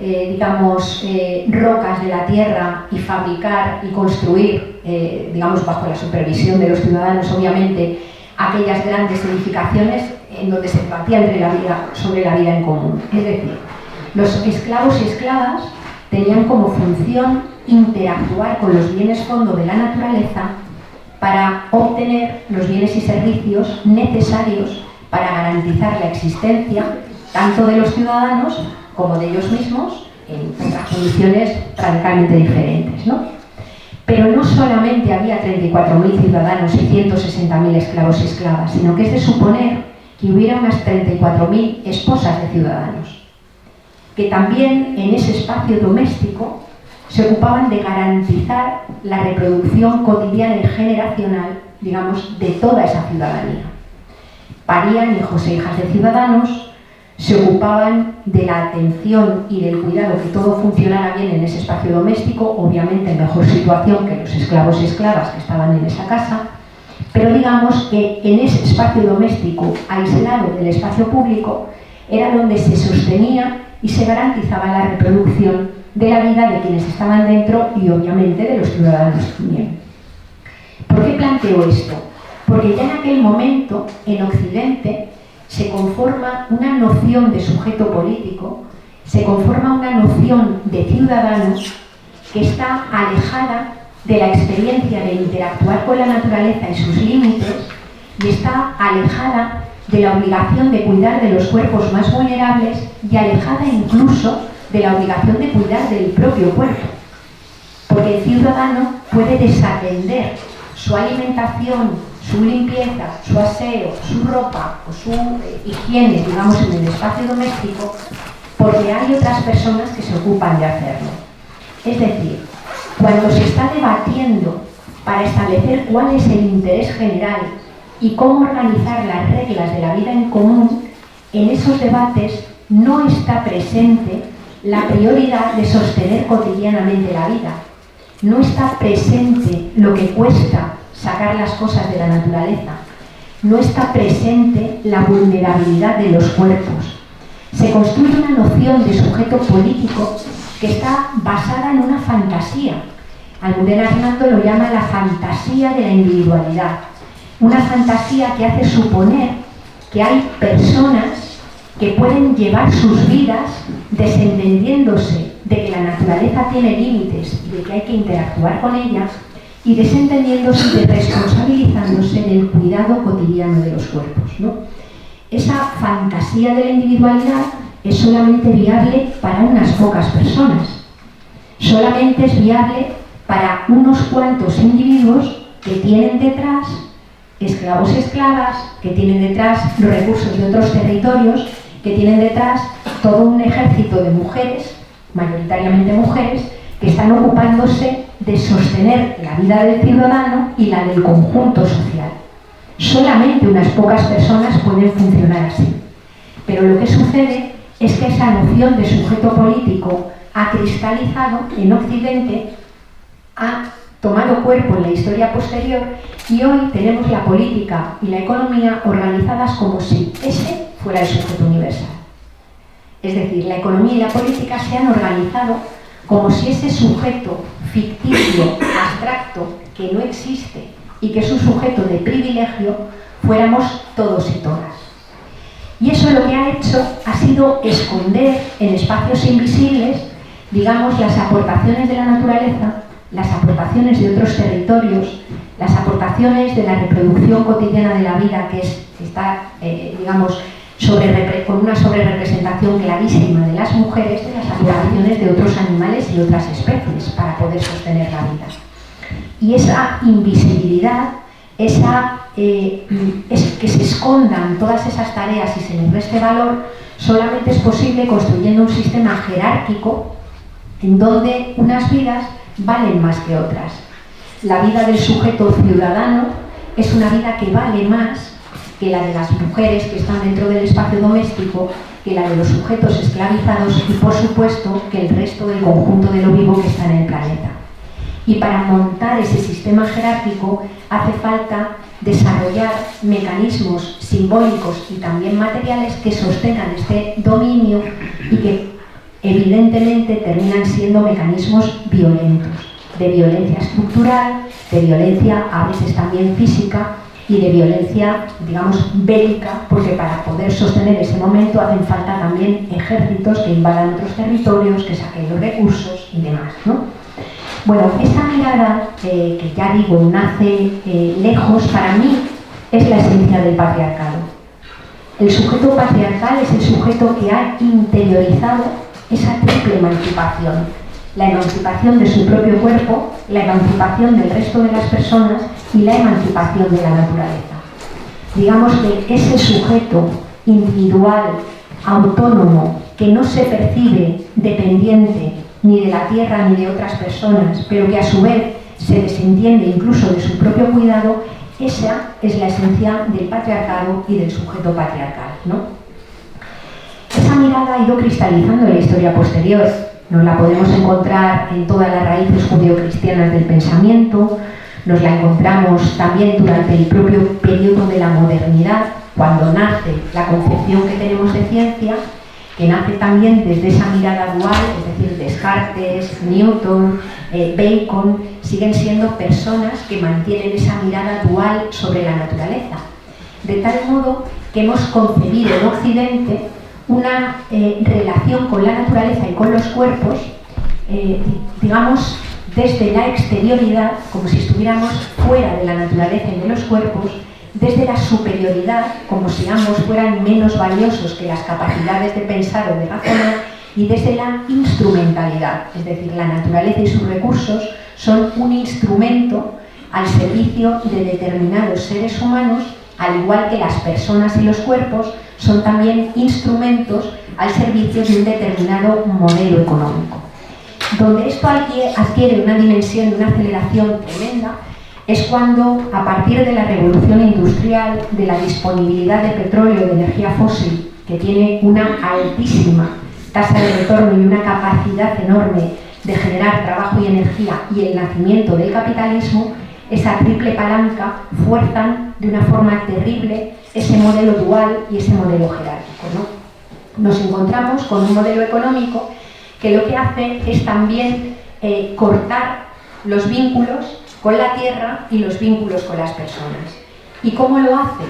rocas de la tierra y fabricar y construir, bajo la supervisión de los ciudadanos, obviamente, aquellas grandes edificaciones en donde se debatía sobre la vida en común. Es decir, los esclavos y esclavas tenían como función interactuar con los bienes fondo de la naturaleza para obtener los bienes y servicios necesarios para garantizar la existencia tanto de los ciudadanos como de ellos mismos en otras condiciones radicalmente diferentes, ¿no? Pero no solamente había 34.000 ciudadanos y 160.000 esclavos y esclavas, sino que es de suponer que hubiera unas 34.000 esposas de ciudadanos, que también en ese espacio doméstico se ocupaban de garantizar la reproducción cotidiana y generacional, de toda esa ciudadanía. Parían hijos e hijas de ciudadanos, se ocupaban de la atención y del cuidado que todo funcionara bien en ese espacio doméstico, obviamente en mejor situación que los esclavos y esclavas que estaban en esa casa, pero digamos que en ese espacio doméstico, aislado del espacio público, era donde se sostenía y se garantizaba la reproducción de la vida de quienes estaban dentro y obviamente de los ciudadanos también. ¿Por qué planteo esto? Porque ya en aquel momento, en Occidente, se conforma una noción de sujeto político, se conforma una noción de ciudadano que está alejada de la experiencia de interactuar con la naturaleza y sus límites y está alejada de la obligación de cuidar de los cuerpos más vulnerables y alejada incluso de la obligación de cuidar del propio cuerpo. Porque el ciudadano puede desatender su alimentación, su limpieza, su aseo, su ropa o su higiene, en el espacio doméstico, porque hay otras personas que se ocupan de hacerlo. Es decir, cuando se está debatiendo para establecer cuál es el interés general y cómo organizar las reglas de la vida en común, en esos debates no está presente la prioridad de sostener cotidianamente la vida. No está presente lo que cuesta sacar las cosas de la naturaleza. No está presente la vulnerabilidad de los cuerpos. Se construye una noción de sujeto político que está basada en una fantasía. Almudena Arnaldo lo llama la fantasía de la individualidad. Una fantasía que hace suponer que hay personas que pueden llevar sus vidas desentendiéndose de que la naturaleza tiene límites y de que hay que interactuar con ella, y desentendiéndose y responsabilizándose del cuidado cotidiano de los cuerpos, ¿no? Esa fantasía de la individualidad es solamente viable para unas pocas personas. Solamente es viable para unos cuantos individuos que tienen detrás esclavos y esclavas, que tienen detrás los recursos de otros territorios, que tienen detrás todo un ejército de mujeres, mayoritariamente mujeres, que están ocupándose de sostener la vida del ciudadano y la del conjunto social. Solamente unas pocas personas pueden funcionar así. Pero lo que sucede es que esa noción de sujeto político ha cristalizado en Occidente, ha tomado cuerpo en la historia posterior y hoy tenemos la política y la economía organizadas como si ese fuera el sujeto universal. Es decir, la economía y la política se han organizado como si ese sujeto ficticio, abstracto, que no existe y que su sujeto de privilegio fuéramos todos y todas. Y eso lo que ha hecho ha sido esconder en espacios invisibles, digamos, las aportaciones de la naturaleza, las aportaciones de otros territorios, las aportaciones de la reproducción cotidiana de la vida, que está, digamos, con una sobrerepresentación clarísima de las mujeres, de las aportaciones de otros animales y otras especies para poder sostener la vida. Y esa invisibilidad, es que se escondan todas esas tareas y se les reste valor, solamente es posible construyendo un sistema jerárquico en donde unas vidas valen más que otras. La vida del sujeto ciudadano es una vida que vale más que la de las mujeres que están dentro del espacio doméstico, que la de los sujetos esclavizados y, por supuesto, que el resto del conjunto de lo vivo que está en el planeta. Y para montar ese sistema jerárquico hace falta desarrollar mecanismos simbólicos y también materiales que sostengan este dominio y que evidentemente terminan siendo mecanismos violentos, de violencia estructural, de violencia a veces también física y de violencia, digamos, bélica, porque para poder sostener ese momento hacen falta también ejércitos que invadan otros territorios, que saquen los recursos y demás, ¿no? Bueno, esa mirada, que ya digo, nace lejos, para mí es la esencia del patriarcado. El sujeto patriarcal es el sujeto que ha interiorizado esa triple emancipación. La emancipación de su propio cuerpo, la emancipación del resto de las personas y la emancipación de la naturaleza. Digamos que ese sujeto individual, autónomo, que no se percibe dependiente ni de la tierra ni de otras personas, pero que a su vez se desentiende incluso de su propio cuidado, esa es la esencia del patriarcado y del sujeto patriarcal, ¿no? Esa mirada ha ido cristalizando en la historia posterior. Nos la podemos encontrar en todas las raíces judeocristianas del pensamiento, nos la encontramos también durante el propio periodo de la modernidad, cuando nace la concepción que tenemos de ciencia, que nace también desde esa mirada dual, es decir, Descartes, Newton, Bacon, siguen siendo personas que mantienen esa mirada dual sobre la naturaleza. De tal modo que hemos concebido en Occidente una relación con la naturaleza y con los cuerpos, digamos, desde la exterioridad, como si estuviéramos fuera de la naturaleza y de los cuerpos, desde la superioridad, como si ambos fueran menos valiosos que las capacidades de pensar o de razonar, y desde la instrumentalidad, es decir, la naturaleza y sus recursos son un instrumento al servicio de determinados seres humanos, al igual que las personas y los cuerpos son también instrumentos al servicio de un determinado modelo económico. Donde esto adquiere una dimensión de una aceleración tremenda es cuando, a partir de la revolución industrial, de la disponibilidad de petróleo, de energía fósil, que tiene una altísima tasa de retorno y una capacidad enorme de generar trabajo y energía, y el nacimiento del capitalismo, esa triple palanca fuerzan de una forma terrible ese modelo dual y ese modelo jerárquico, ¿no? Nos encontramos con un modelo económico que lo que hace es también cortar los vínculos con la tierra y los vínculos con las personas. ¿Y cómo lo hace?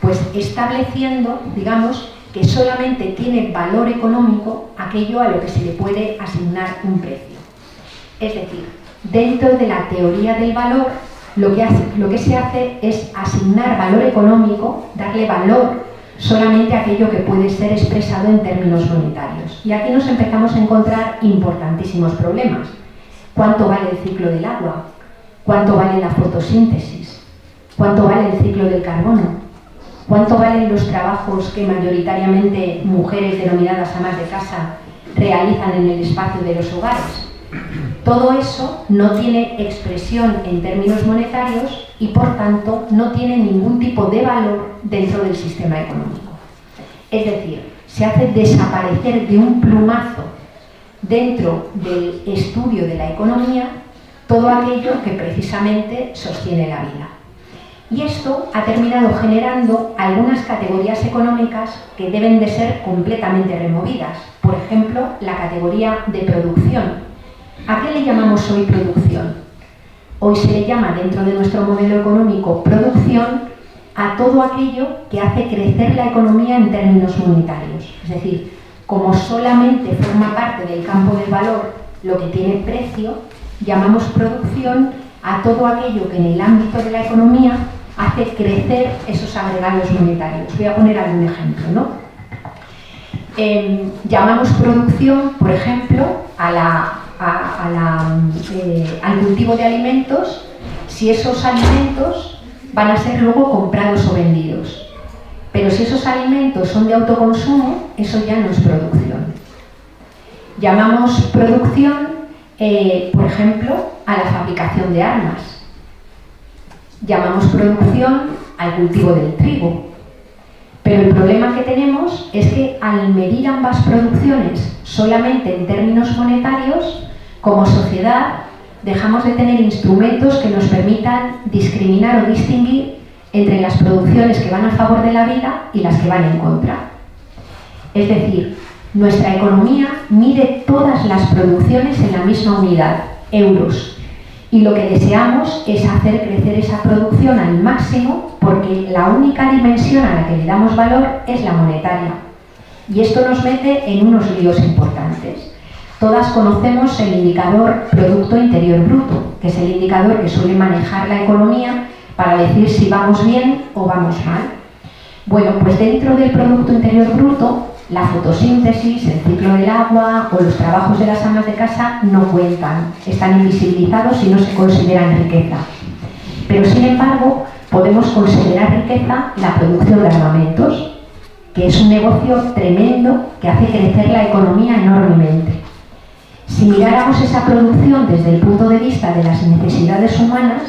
Pues estableciendo, digamos, que solamente tiene valor económico aquello a lo que se le puede asignar un precio. Es decir, dentro de la teoría del valor, lo que se hace es asignar valor económico, darle valor solamente a aquello que puede ser expresado en términos monetarios. Y aquí nos empezamos a encontrar importantísimos problemas. ¿Cuánto vale el ciclo del agua? ¿Cuánto vale la fotosíntesis? ¿Cuánto vale el ciclo del carbono? ¿Cuánto valen los trabajos que mayoritariamente mujeres denominadas amas de casa realizan en el espacio de los hogares? Todo eso no tiene expresión en términos monetarios y, por tanto, no tiene ningún tipo de valor dentro del sistema económico. Es decir, se hace desaparecer de un plumazo dentro del estudio de la economía todo aquello que precisamente sostiene la vida. Y esto ha terminado generando algunas categorías económicas que deben de ser completamente removidas. Por ejemplo, la categoría de producción. ¿A qué le llamamos hoy producción? Hoy se le llama dentro de nuestro modelo económico producción a todo aquello que hace crecer la economía en términos monetarios. Es decir, como solamente forma parte del campo del valor lo que tiene precio, llamamos producción a todo aquello que en el ámbito de la economía hace crecer esos agregados monetarios. Voy a poner algún ejemplo, ¿no? Llamamos producción, por ejemplo, al cultivo de alimentos si esos alimentos van a ser luego comprados o vendidos. Pero si esos alimentos son de autoconsumo, eso ya no es producción. Llamamos producción, por ejemplo, a la fabricación de armas. Llamamos producción al cultivo del trigo. Pero el problema que tenemos es que al medir ambas producciones solamente en términos monetarios, como sociedad dejamos de tener instrumentos que nos permitan discriminar o distinguir entre las producciones que van a favor de la vida y las que van en contra. Es decir, nuestra economía mide todas las producciones en la misma unidad, euros, y lo que deseamos es hacer crecer esa producción al máximo porque la única dimensión a la que le damos valor es la monetaria. Y esto nos mete en unos líos importantes. Todas conocemos el indicador Producto Interior Bruto, que es el indicador que suele manejar la economía para decir si vamos bien o vamos mal. Bueno, pues dentro del Producto Interior Bruto, la fotosíntesis, el ciclo del agua o los trabajos de las amas de casa no cuentan, están invisibilizados y no se consideran riqueza. Pero sin embargo, podemos considerar riqueza la producción de armamentos, que es un negocio tremendo que hace crecer la economía enormemente. Si miráramos esa producción desde el punto de vista de las necesidades humanas,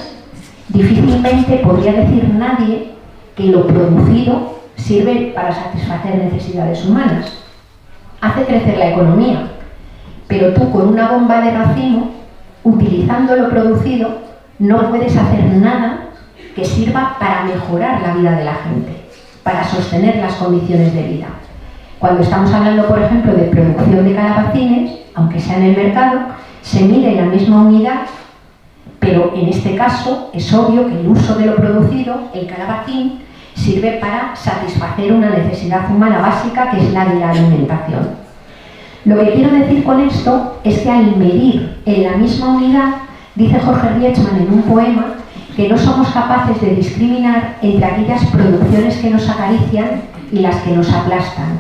difícilmente podría decir nadie que lo producido sirve para satisfacer necesidades humanas. Hace crecer la economía, pero tú con una bomba de racimo, utilizando lo producido, no puedes hacer nada que sirva para mejorar la vida de la gente, para sostener las condiciones de vida. Cuando estamos hablando, por ejemplo, de producción de calabacines, aunque sea en el mercado, se mide en la misma unidad, pero en este caso es obvio que el uso de lo producido, el calabacín, sirve para satisfacer una necesidad humana básica que es la de la alimentación. Lo que quiero decir con esto es que al medir en la misma unidad, dice Jorge Rietzmann en un poema, que no somos capaces de discriminar entre aquellas producciones que nos acarician y las que nos aplastan.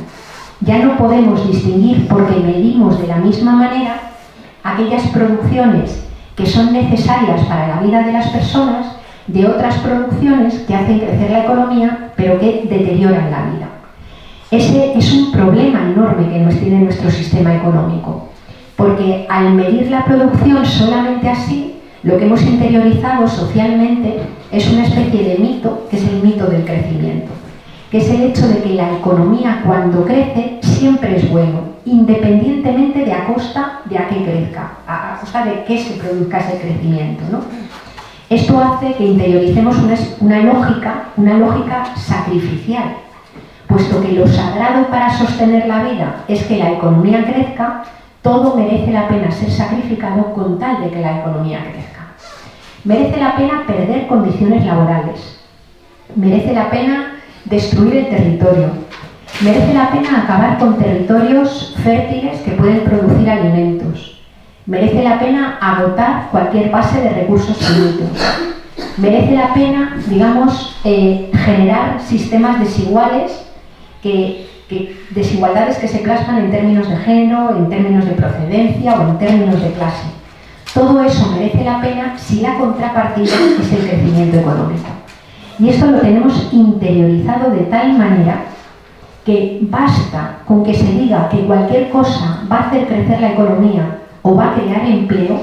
Ya no podemos distinguir porque medimos de la misma manera aquellas producciones que son necesarias para la vida de las personas de otras producciones que hacen crecer la economía pero que deterioran la vida. Ese es un problema enorme que nos tiene nuestro sistema económico, porque al medir la producción solamente así, lo que hemos interiorizado socialmente es una especie de mito, que es el mito del crecimiento, que es el hecho de que la economía cuando crece siempre es bueno, independientemente de a costa de a qué crezca, a costa de que se produzca ese crecimiento, ¿no? Esto hace que interioricemos una lógica sacrificial, puesto que lo sagrado para sostener la vida es que la economía crezca, todo merece la pena ser sacrificado con tal de que la economía crezca. Merece la pena perder condiciones laborales, merece la pena destruir el territorio, merece la pena acabar con territorios fértiles que pueden producir alimentos, merece la pena agotar cualquier base de recursos finitos, merece la pena, digamos, generar sistemas desiguales, desigualdades que se plasman en términos de género, en términos de procedencia o en términos de clase. Todo eso merece la pena si la contrapartida es el crecimiento económico. Y esto lo tenemos interiorizado de tal manera que basta con que se diga que cualquier cosa va a hacer crecer la economía o va a crear empleo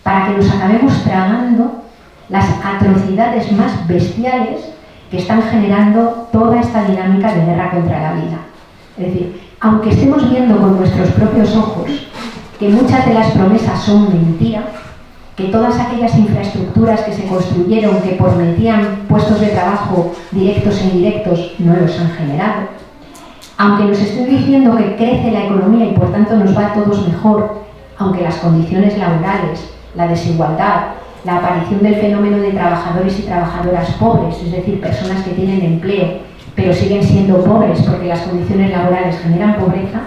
para que nos acabemos tragando las atrocidades más bestiales que están generando toda esta dinámica de guerra contra la vida. Es decir, aunque estemos viendo con nuestros propios ojos que muchas de las promesas son mentira, que todas aquellas infraestructuras que se construyeron que prometían puestos de trabajo directos e indirectos no los han generado, aunque nos estén diciendo que crece la economía y por tanto nos va a todos mejor, aunque las condiciones laborales, la desigualdad, la aparición del fenómeno de trabajadores y trabajadoras pobres, es decir, personas que tienen empleo, pero siguen siendo pobres porque las condiciones laborales generan pobreza,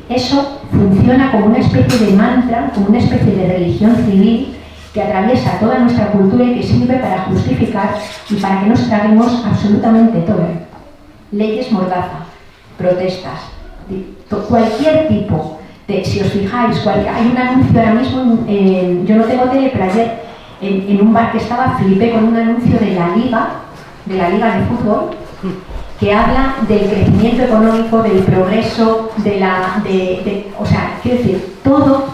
eso funciona como una especie de mantra, como una especie de religión civil que atraviesa toda nuestra cultura y que sirve para justificar y para que nos traguemos absolutamente todo. Leyes mordaza, protestas, cualquier tipo de, si os fijáis, hay un anuncio ahora mismo, yo no tengo tele, pero ayer en un bar que estaba flipé con un anuncio de la liga de fútbol, que habla del crecimiento económico, del progreso, o sea, quiero decir, todo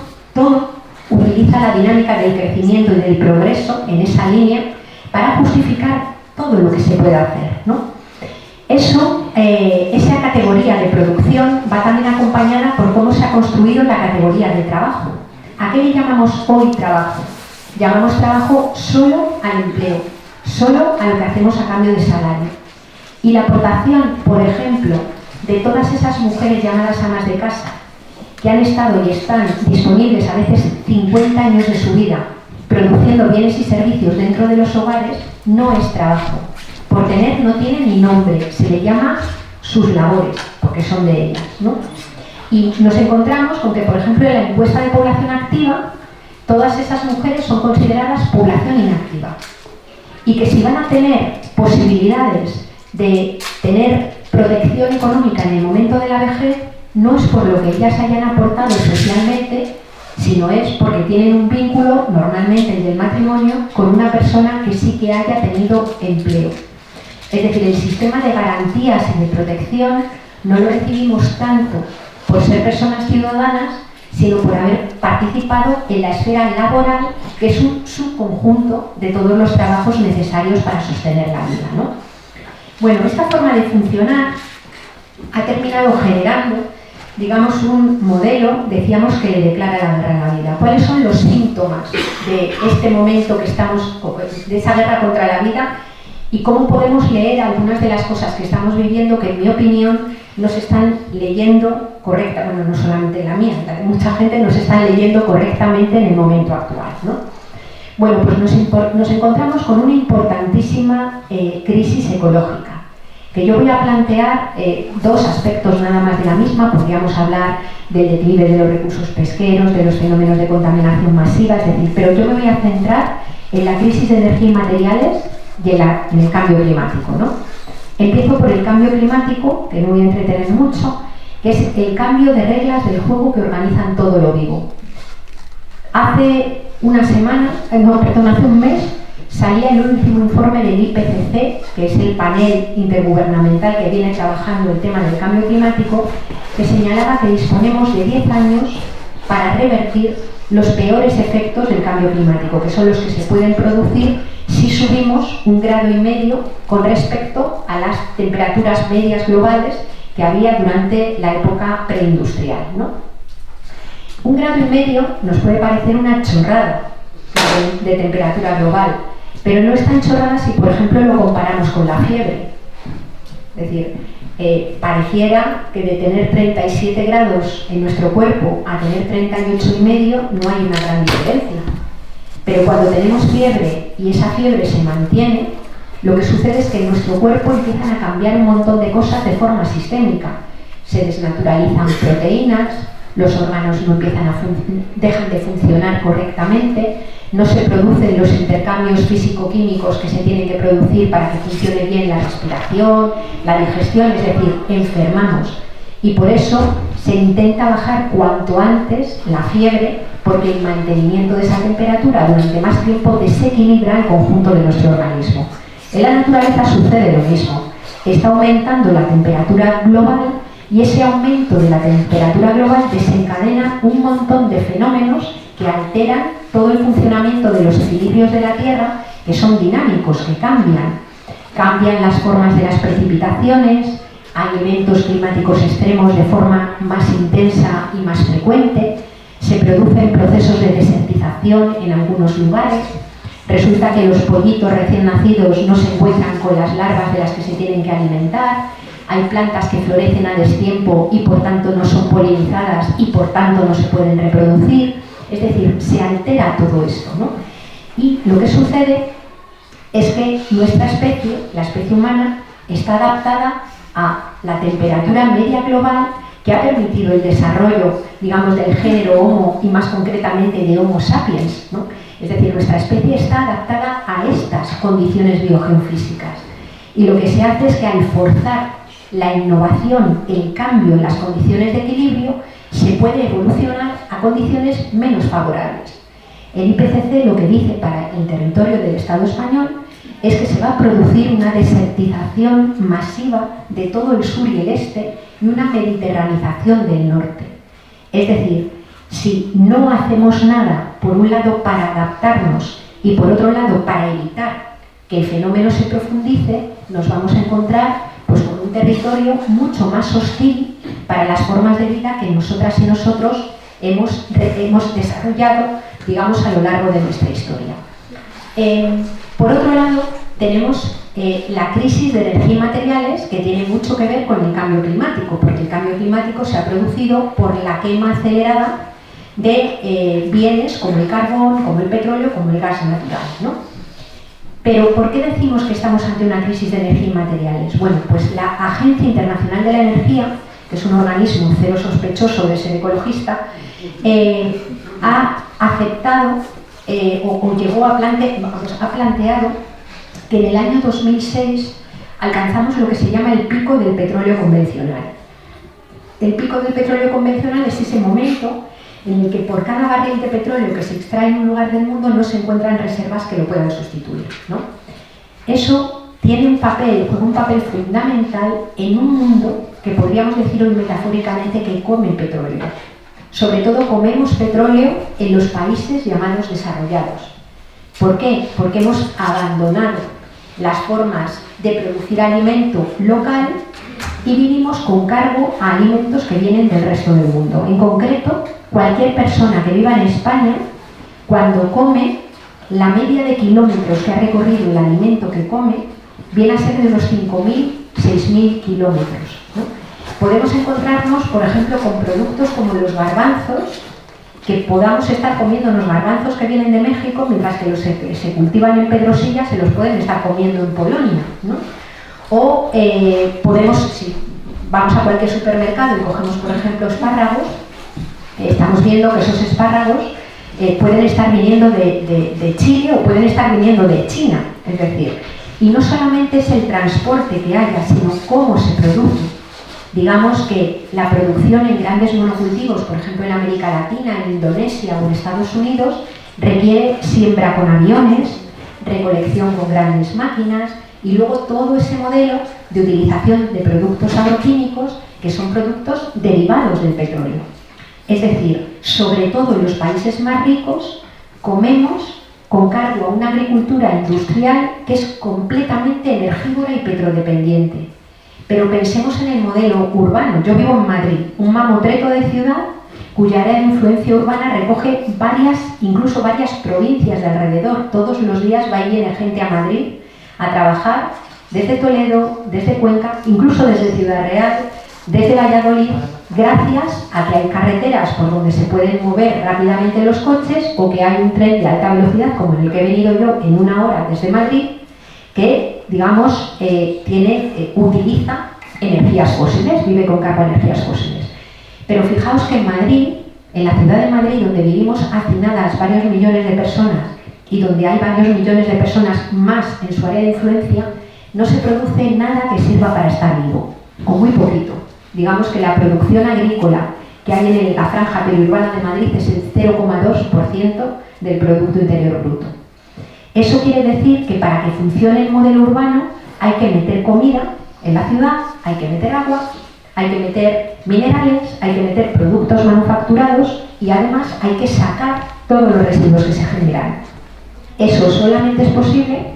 utiliza la dinámica del crecimiento y del progreso en esa línea para justificar todo lo que se puede hacer, ¿no? Esa categoría de producción va también acompañada por cómo se ha construido la categoría de trabajo. ¿A qué le llamamos hoy trabajo? Llamamos trabajo solo al empleo, solo a lo que hacemos a cambio de salario. Y la aportación, por ejemplo, de todas esas mujeres llamadas amas de casa, que han estado y están disponibles a veces 50 años de su vida, produciendo bienes y servicios dentro de los hogares, no es trabajo. Por tener no tiene ni nombre, se le llama sus labores, porque son de ellas, ¿no? Y nos encontramos con que, por ejemplo, en la encuesta de población activa, todas esas mujeres son consideradas población inactiva. Y que si van a tener posibilidades de tener protección económica en el momento de la vejez, no es por lo que ellas hayan aportado socialmente, sino es porque tienen un vínculo, normalmente el del matrimonio, con una persona que sí que haya tenido empleo. Es decir, el sistema de garantías y de protección no lo recibimos tanto por ser personas ciudadanas, sino por haber participado en la esfera laboral, que es un subconjunto de todos los trabajos necesarios para sostener la vida, ¿no? Bueno, esta forma de funcionar ha terminado generando, digamos, un modelo, decíamos, que le declara la guerra a la vida. ¿Cuáles son los síntomas de este momento que estamos, de esa guerra contra la vida? Y cómo podemos leer algunas de las cosas que estamos viviendo que, en mi opinión, nos están leyendo correctamente, bueno, no solamente la mía, mucha gente nos está leyendo correctamente en el momento actual, ¿no? Bueno, pues nos encontramos con una importantísima crisis ecológica, que yo voy a plantear dos aspectos nada más de la misma. Podríamos hablar del declive de los recursos pesqueros, de los fenómenos de contaminación masiva, es decir, pero yo me voy a centrar en la crisis de energía y materiales y en el cambio climático, ¿no? Empiezo por el cambio climático, que no voy a entretener mucho, que es el cambio de reglas del juego que organizan todo lo vivo. Hace hace un mes, salía el último informe del IPCC, que es el panel intergubernamental que viene trabajando el tema del cambio climático, que señalaba que disponemos de 10 años para revertir los peores efectos del cambio climático, que son los que se pueden producir si subimos 1,5 grados con respecto a las temperaturas medias globales que había durante la época preindustrial, ¿no? 1,5 grados nos puede parecer una chorrada de temperatura global, pero no es tan chorrada si, por ejemplo, lo comparamos con la fiebre. Es decir, pareciera que de tener 37 grados en nuestro cuerpo a tener 38,5 no hay una gran diferencia. Pero cuando tenemos fiebre y esa fiebre se mantiene, lo que sucede es que en nuestro cuerpo empiezan a cambiar un montón de cosas de forma sistémica. Se desnaturalizan proteínas, los órganos dejan de funcionar correctamente, no se producen los intercambios físico-químicos que se tienen que producir para que funcione bien la respiración, la digestión, es decir, enfermamos. Y por eso se intenta bajar cuanto antes la fiebre, porque el mantenimiento de esa temperatura durante más tiempo desequilibra el conjunto de nuestro organismo. En la naturaleza sucede lo mismo. Está aumentando la temperatura global y ese aumento de la temperatura global desencadena un montón de fenómenos que alteran todo el funcionamiento de los equilibrios de la Tierra, que son dinámicos, que cambian. Cambian las formas de las precipitaciones, hay eventos climáticos extremos de forma más intensa y más frecuente, se producen procesos de desertización en algunos lugares, resulta que los pollitos recién nacidos no se encuentran con las larvas de las que se tienen que alimentar, hay plantas que florecen a destiempo y por tanto no son polinizadas y por tanto no se pueden reproducir, es decir, se altera todo esto, ¿no? Y lo que sucede es que nuestra especie, la especie humana, está adaptada a la temperatura media global que ha permitido el desarrollo, digamos, del género Homo y más concretamente de Homo sapiens, ¿no? Es decir, nuestra especie está adaptada a estas condiciones biogeofísicas. Y lo que se hace es que al forzar la innovación, el cambio en las condiciones de equilibrio, se puede evolucionar a condiciones menos favorables. El IPCC lo que dice para el territorio del Estado español es que se va a producir una desertización masiva de todo el sur y el este y una mediterranización del norte. Es decir, si no hacemos nada, por un lado para adaptarnos y por otro lado para evitar que el fenómeno se profundice, nos vamos a encontrar pues, con un territorio mucho más hostil para las formas de vida que nosotras y nosotros hemos desarrollado, digamos, a lo largo de nuestra historia. Por otro lado, tenemos la crisis de energía y materiales, que tiene mucho que ver con el cambio climático, porque el cambio climático se ha producido por la quema acelerada de bienes como el carbón, como el petróleo, como el gas natural, ¿no? Pero ¿por qué decimos que estamos ante una crisis de energía y materiales? Bueno, pues la Agencia Internacional de la Energía, que es un organismo cero sospechoso de ser ecologista, ha aceptado o llegó a ha planteado que en el año 2006 alcanzamos lo que se llama el pico del petróleo convencional. El pico del petróleo convencional es ese momento en el que por cada barril de petróleo que se extrae en un lugar del mundo no se encuentran reservas que lo puedan sustituir, ¿no? Eso tiene juega un papel fundamental en un mundo que podríamos decir hoy metafóricamente que come petróleo. Sobre todo comemos petróleo en los países llamados desarrollados. ¿Por qué? Porque hemos abandonado las formas de producir alimento local y vivimos con cargo a alimentos que vienen del resto del mundo. En concreto, cualquier persona que viva en España, cuando come, la media de kilómetros que ha recorrido el alimento que come viene a ser de unos 5.000, 6.000 kilómetros, ¿no? Podemos encontrarnos, por ejemplo, con productos como los garbanzos, que podamos estar comiendo los garbanzos que vienen de México, mientras que los que se cultivan en Pedrosilla se los pueden estar comiendo en Polonia, ¿no? O si vamos a cualquier supermercado y cogemos, por ejemplo, espárragos, estamos viendo que esos espárragos pueden estar viniendo de Chile o pueden estar viniendo de China, es decir, y no solamente es el transporte que haya, sino cómo se produce. Digamos que la producción en grandes monocultivos, por ejemplo en América Latina, en Indonesia o en Estados Unidos, requiere siembra con aviones, recolección con grandes máquinas y luego todo ese modelo de utilización de productos agroquímicos que son productos derivados del petróleo. Es decir, sobre todo en los países más ricos, comemos con cargo a una agricultura industrial que es completamente energívora y petrodependiente. Pero pensemos en el modelo urbano. Yo vivo en Madrid, un mamotreto de ciudad cuya área de influencia urbana recoge incluso varias provincias de alrededor. Todos los días va y viene gente a Madrid a trabajar desde Toledo, desde Cuenca, incluso desde Ciudad Real, desde Valladolid, gracias a que hay carreteras por donde se pueden mover rápidamente los coches o que hay un tren de alta velocidad, como en el que he venido yo en 1 hora desde Madrid, que, digamos, utiliza energías fósiles, vive con cargo a energías fósiles. Pero fijaos que en Madrid, en la ciudad de Madrid, donde vivimos hacinadas varios millones de personas y donde hay varios millones de personas más en su área de influencia, no se produce nada que sirva para estar vivo, o muy poquito. Digamos que la producción agrícola que hay en la franja periurbana de Madrid es el 0,2% del Producto Interior Bruto. Eso quiere decir que para que funcione el modelo urbano hay que meter comida en la ciudad, hay que meter agua, hay que meter minerales, hay que meter productos manufacturados y además hay que sacar todos los residuos que se generan. Eso solamente es posible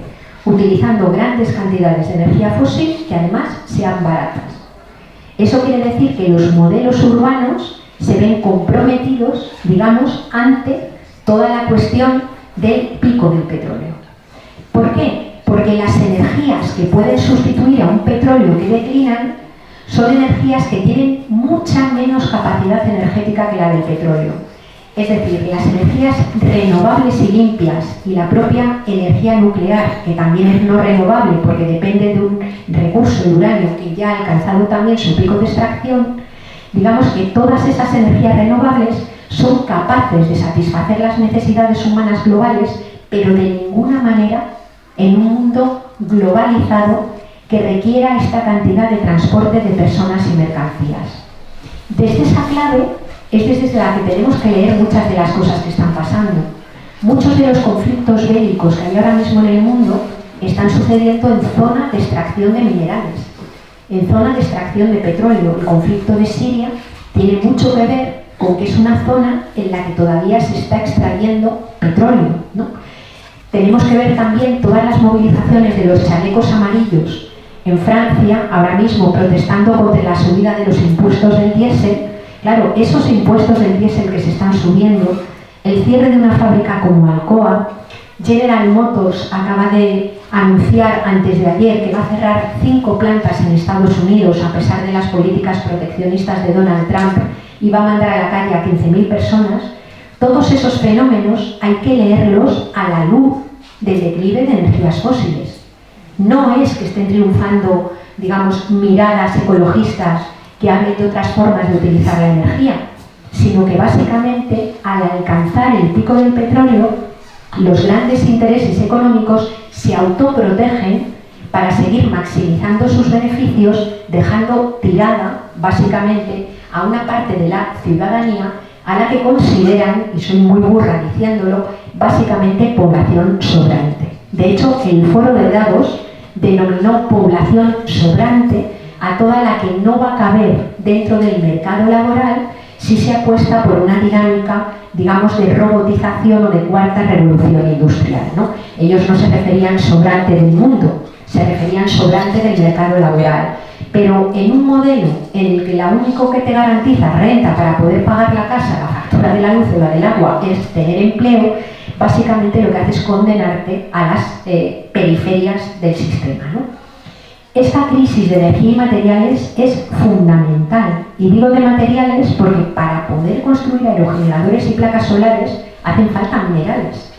utilizando grandes cantidades de energía fósil que además sean baratas. Eso quiere decir que los modelos urbanos se ven comprometidos, digamos, ante toda la cuestión del pico del petróleo. ¿Por qué? Porque las energías que pueden sustituir a un petróleo que declinan son energías que tienen mucha menos capacidad energética que la del petróleo. Es decir, las energías renovables y limpias y la propia energía nuclear, que también es no renovable porque depende de un recurso, el uranio, que ya ha alcanzado también su pico de extracción, digamos que todas esas energías renovables son capaces de satisfacer las necesidades humanas globales, pero de ninguna manera en un mundo globalizado que requiera esta cantidad de transporte de personas y mercancías. Desde esa clave es desde la que tenemos que leer muchas de las cosas que están pasando. Muchos de los conflictos bélicos que hay ahora mismo en el mundo están sucediendo en zonas de extracción de minerales, en zonas de extracción de petróleo. El conflicto de Siria tiene mucho que ver con que es una zona en la que todavía se está extrayendo petróleo, ¿no? Tenemos que ver también todas las movilizaciones de los chalecos amarillos en Francia, ahora mismo protestando contra la subida de los impuestos del diésel. Claro, esos impuestos del diésel que se están subiendo, el cierre de una fábrica como Alcoa, General Motors acaba de anunciar antes de ayer que va a cerrar 5 plantas en Estados Unidos a pesar de las políticas proteccionistas de Donald Trump y va a mandar a la calle a 15.000 personas. Todos esos fenómenos hay que leerlos a la luz del declive de energías fósiles. No es que estén triunfando, digamos, miradas ecologistas que hablen de otras formas de utilizar la energía, sino que básicamente al alcanzar el pico del petróleo, los grandes intereses económicos se autoprotegen para seguir maximizando sus beneficios, dejando tirada básicamente a una parte de la ciudadanía a la que consideran, y soy muy burra diciéndolo, básicamente población sobrante. De hecho, el foro de Davos denominó población sobrante a toda la que no va a caber dentro del mercado laboral si se apuesta por una dinámica, digamos, de robotización o de cuarta revolución industrial, ¿no? Ellos no se referían sobrante del mundo, se referían sobrante del mercado laboral. Pero en un modelo en el que lo único que te garantiza renta para poder pagar la casa, la factura de la luz o la del agua es tener empleo, básicamente lo que hace es condenarte a las periferias del sistema, ¿no? Esta crisis de energía y materiales es fundamental. Y digo de materiales porque para poder construir aerogeneradores y placas solares hacen falta minerales.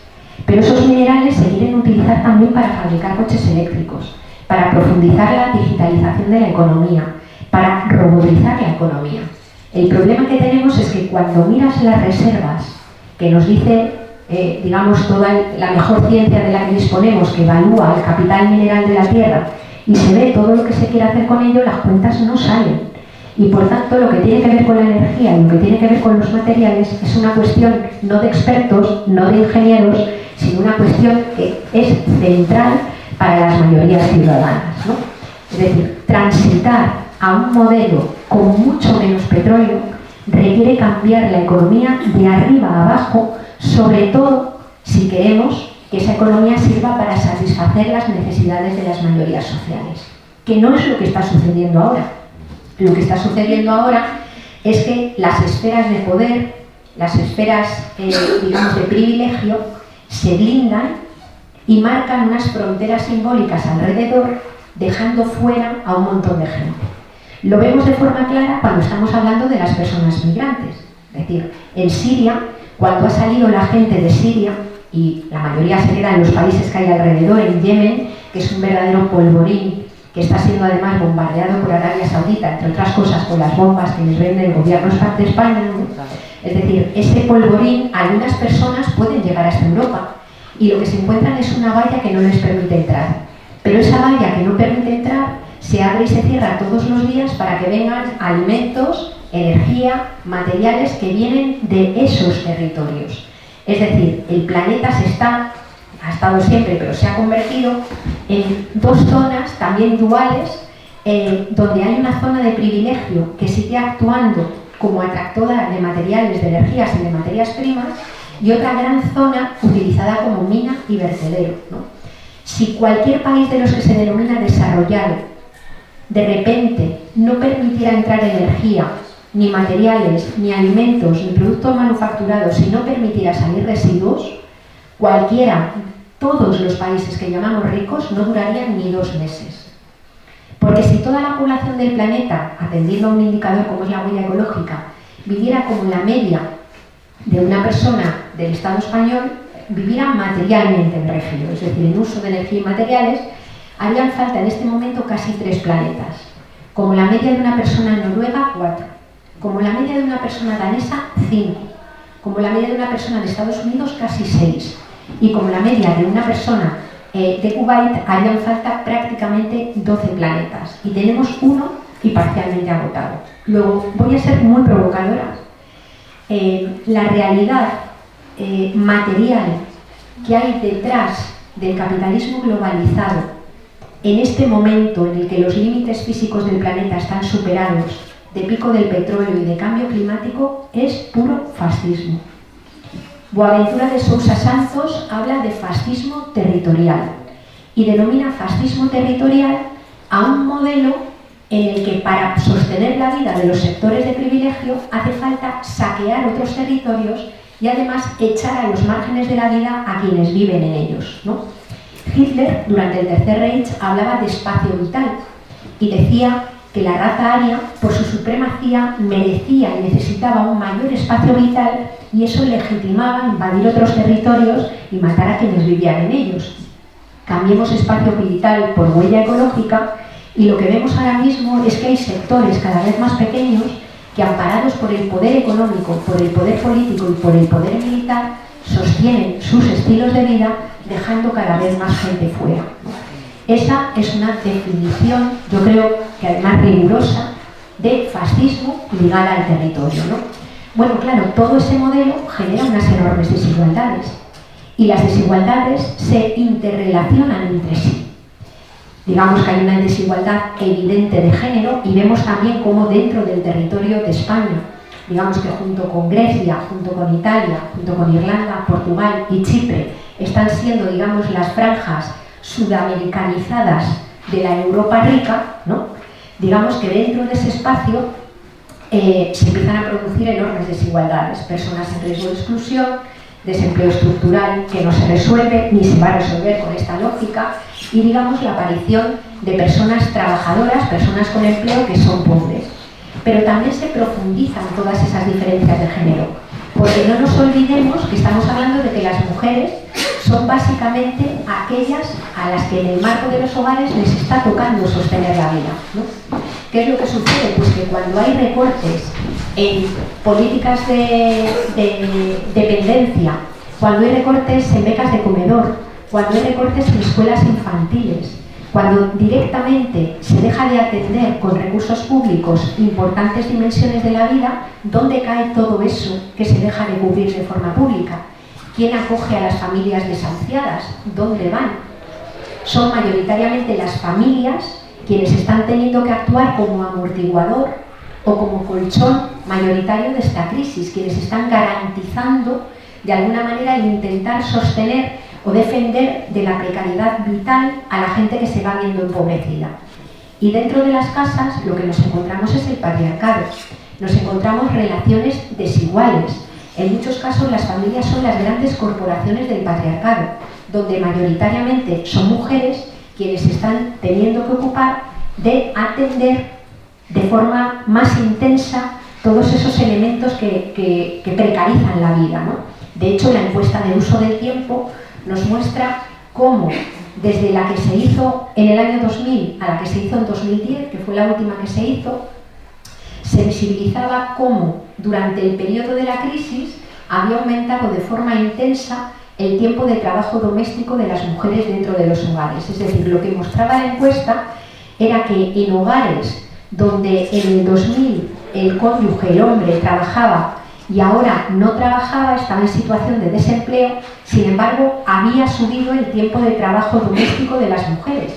Pero esos minerales se quieren utilizar también para fabricar coches eléctricos, para profundizar la digitalización de la economía, para robotizar la economía. El problema que tenemos es que cuando miras las reservas, que nos dice, digamos, toda la mejor ciencia de la que disponemos, que evalúa el capital mineral de la Tierra, y se ve todo lo que se quiere hacer con ello, las cuentas no salen. Y por tanto, lo que tiene que ver con la energía y lo que tiene que ver con los materiales es una cuestión no de expertos, no de ingenieros, sino una cuestión que es central para las mayorías ciudadanas, ¿no? Es decir, transitar a un modelo con mucho menos petróleo requiere cambiar la economía de arriba a abajo, sobre todo si queremos que esa economía sirva para satisfacer las necesidades de las mayorías sociales, que no es lo que está sucediendo ahora. Lo que está sucediendo ahora es que las esferas de poder, las esferas, digamos, de privilegio, se blindan y marcan unas fronteras simbólicas alrededor, dejando fuera a un montón de gente. Lo vemos de forma clara cuando estamos hablando de las personas migrantes. Es decir, en Siria, cuando ha salido la gente de Siria, y la mayoría se queda en los países que hay alrededor, en Yemen, que es un verdadero polvorín, que está siendo además bombardeado por Arabia Saudita, entre otras cosas con las bombas que les vende el gobierno de España, ¿no? Es decir, ese polvorín, algunas personas pueden llegar hasta Europa y lo que se encuentran es una valla que no les permite entrar. Pero esa valla que no permite entrar se abre y se cierra todos los días para que vengan alimentos, energía, materiales que vienen de esos territorios. Es decir, el planeta ha estado siempre, pero se ha convertido en dos zonas también duales, donde hay una zona de privilegio que sigue actuando como atractora de materiales, de energías y de materias primas, y otra gran zona utilizada como mina y vertedero, ¿no? Si cualquier país de los que se denomina desarrollado de repente no permitiera entrar energía, ni materiales, ni alimentos, ni productos manufacturados, y no permitiera salir residuos, todos los países que llamamos ricos no durarían ni 2 meses. Porque si toda la población del planeta, atendiendo a un indicador como es la huella ecológica, viviera como la media de una persona del Estado español viviera materialmente en Regio, es decir, en uso de energía y materiales, harían falta en este momento casi 3 planetas. Como la media de una persona en Noruega, 4. Como la media de una persona danesa, 5. Como la media de una persona de Estados Unidos, casi 6. Y como la media de una persona de Kuwait, harían falta prácticamente 12 planetas. Y tenemos uno y parcialmente agotado. Luego, voy a ser muy provocadora. La realidad material que hay detrás del capitalismo globalizado en este momento en el que los límites físicos del planeta están superados, de pico del petróleo y de cambio climático, es puro fascismo. Boaventura de Sousa Santos habla de fascismo territorial y denomina fascismo territorial a un modelo en el que para sostener la vida de los sectores de privilegio hace falta saquear otros territorios y además echar a los márgenes de la vida a quienes viven en ellos, ¿no? Hitler, durante el Tercer Reich, hablaba de espacio vital y decía que la raza aria, por su supremacía, merecía y necesitaba un mayor espacio vital y eso legitimaba invadir otros territorios y matar a quienes vivían en ellos. Cambiemos espacio vital por huella ecológica y lo que vemos ahora mismo es que hay sectores cada vez más pequeños que, amparados por el poder económico, por el poder político y por el poder militar, sostienen sus estilos de vida dejando cada vez más gente fuera. Esa es una definición, yo creo que además rigurosa, de fascismo ligada al territorio, ¿no? Bueno, claro, todo ese modelo genera unas enormes desigualdades y las desigualdades se interrelacionan entre sí. Digamos que hay una desigualdad evidente de género y vemos también cómo dentro del territorio de España, digamos que junto con Grecia, junto con Italia, junto con Irlanda, Portugal y Chipre, están siendo, digamos, las franjas sudamericanizadas de la Europa rica, ¿no? Digamos que dentro de ese espacio se empiezan a producir enormes desigualdades, personas en riesgo de exclusión, desempleo estructural que no se resuelve ni se va a resolver con esta lógica y, digamos, la aparición de personas trabajadoras, personas con empleo que son pobres. Pero también se profundizan todas esas diferencias de género, porque no nos olvidemos que estamos hablando de que las mujeres son básicamente aquellas a las que en el marco de los hogares les está tocando sostener la vida, ¿no? ¿Qué es lo que sucede? Pues que cuando hay recortes en políticas de dependencia, cuando hay recortes en becas de comedor, cuando hay recortes en escuelas infantiles, cuando directamente se deja de atender con recursos públicos importantes dimensiones de la vida, ¿dónde cae todo eso que se deja de cubrir de forma pública? ¿Quién acoge a las familias desahuciadas? ¿Dónde van? Son mayoritariamente las familias quienes están teniendo que actuar como amortiguador o como colchón mayoritario de esta crisis, quienes están garantizando de alguna manera el intentar sostener o defender de la precariedad vital a la gente que se va viendo empobrecida. Y dentro de las casas lo que nos encontramos es el patriarcado, nos encontramos relaciones desiguales. En muchos casos las familias son las grandes corporaciones del patriarcado, donde mayoritariamente son mujeres quienes están teniendo que ocupar de atender de forma más intensa todos esos elementos que precarizan la vida, ¿no? De hecho, la encuesta de uso del tiempo nos muestra cómo desde la que se hizo en el año 2000 a la que se hizo en 2010, que fue la última que se hizo, se visibilizaba cómo durante el periodo de la crisis había aumentado de forma intensa el tiempo de trabajo doméstico de las mujeres dentro de los hogares. Es decir, lo que mostraba la encuesta era que en hogares donde en el 2000 el cónyuge, el hombre, trabajaba y ahora no trabajaba, estaba en situación de desempleo, sin embargo, había subido el tiempo de trabajo doméstico de las mujeres.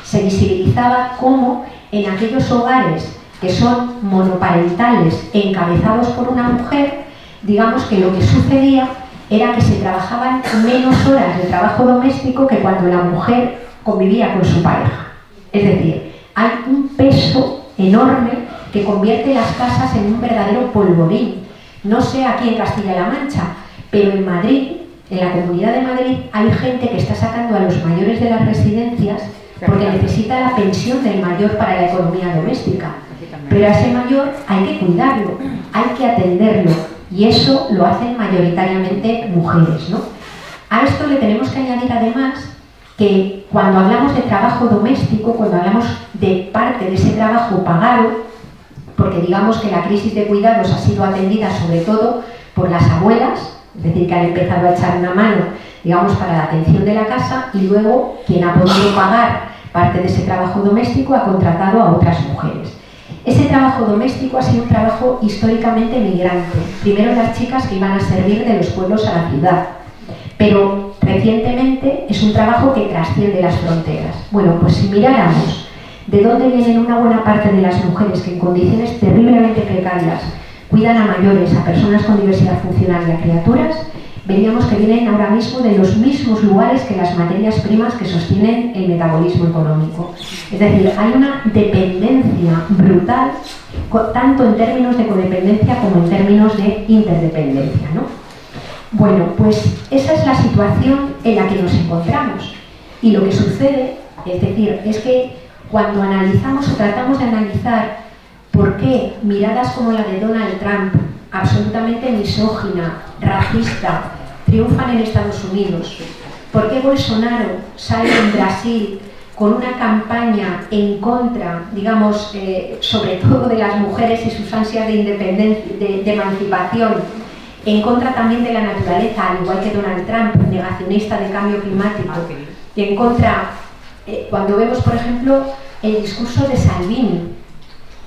Se visibilizaba cómo en aquellos hogares que son monoparentales, encabezados por una mujer, digamos que lo que sucedía era que se trabajaban menos horas de trabajo doméstico que cuando la mujer convivía con su pareja. Es decir, hay un peso enorme que convierte las casas en un verdadero polvorín. No sé aquí en Castilla-La Mancha, pero en Madrid, en la Comunidad de Madrid, hay gente que está sacando a los mayores de las residencias porque necesita la pensión del mayor para la economía doméstica. Pero a ese mayor hay que cuidarlo, hay que atenderlo, Y eso lo hacen mayoritariamente mujeres, ¿no? A esto le tenemos que añadir además que cuando hablamos de trabajo doméstico, cuando hablamos de parte de ese trabajo pagado, porque digamos que la crisis de cuidados ha sido atendida sobre todo por las abuelas, es decir, que han empezado a echar una mano, digamos, para la atención de la casa, y luego quien ha podido pagar parte de ese trabajo doméstico ha contratado a otras mujeres. Ese trabajo doméstico ha sido un trabajo históricamente migrante. Primero las chicas que iban a servir de los pueblos a la ciudad, pero recientemente es un trabajo que trasciende las fronteras. Bueno, pues si miráramos de dónde vienen una buena parte de las mujeres que en condiciones terriblemente precarias cuidan a mayores, a personas con diversidad funcional y a criaturas, veríamos que vienen ahora mismo de los mismos lugares que las materias primas que sostienen el metabolismo económico. Es decir, hay una dependencia brutal, tanto en términos de codependencia como en términos de interdependencia, ¿no? Bueno, pues esa es la situación en la que nos encontramos. Y lo que sucede, es decir, es que cuando analizamos o tratamos de analizar por qué miradas como la de Donald Trump, absolutamente misógina, racista, triunfan en Estados Unidos, por qué Bolsonaro sale en Brasil con una campaña en contra, digamos, sobre todo de las mujeres y sus ansias de independencia, de emancipación, en contra también de la naturaleza, al igual que Donald Trump, negacionista del cambio climático, y en contra, cuando vemos, por ejemplo, el discurso de Salvini,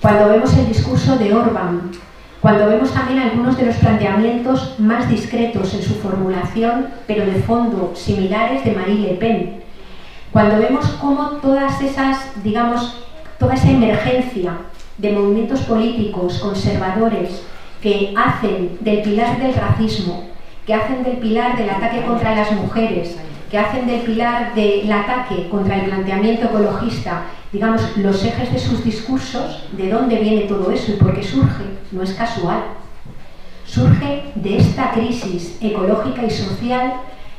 cuando vemos el discurso de Orbán, cuando vemos también algunos de los planteamientos más discretos en su formulación, pero de fondo similares, de Marine Le Pen, cuando vemos cómo todas esas, digamos, toda esa emergencia de movimientos políticos conservadores que hacen del pilar del racismo, que hacen del pilar del ataque contra las mujeres, que hacen del pilar del ataque contra el planteamiento ecologista, digamos, los ejes de sus discursos, ¿de dónde viene todo eso y por qué surge? No es casual. Surge de esta crisis ecológica y social,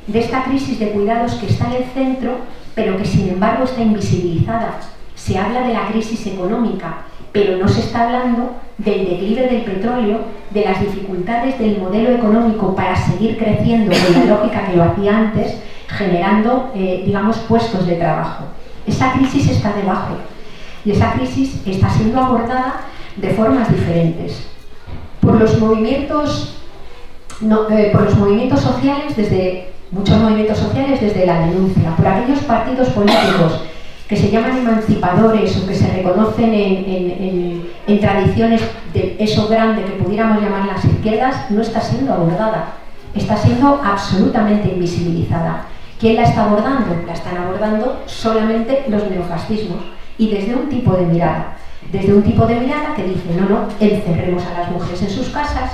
de esta crisis de cuidados que está en el centro, pero que sin embargo está invisibilizada. Se habla de la crisis económica, pero no se está hablando del declive del petróleo, de las dificultades del modelo económico para seguir creciendo con la lógica que lo hacía antes, generando, digamos, puestos de trabajo. Esa crisis está debajo y esa crisis está siendo abordada de formas diferentes por los movimientos, sociales, desde muchos movimientos sociales desde la denuncia, por aquellos partidos políticos que se llaman emancipadores o que se reconocen en tradiciones de eso grande que pudiéramos llamar las izquierdas, no está siendo abordada, está siendo absolutamente invisibilizada. ¿Quién la está abordando? La están abordando solamente los neofascismos y desde un tipo de mirada. Desde un tipo de mirada que dice, no, encerremos a las mujeres en sus casas,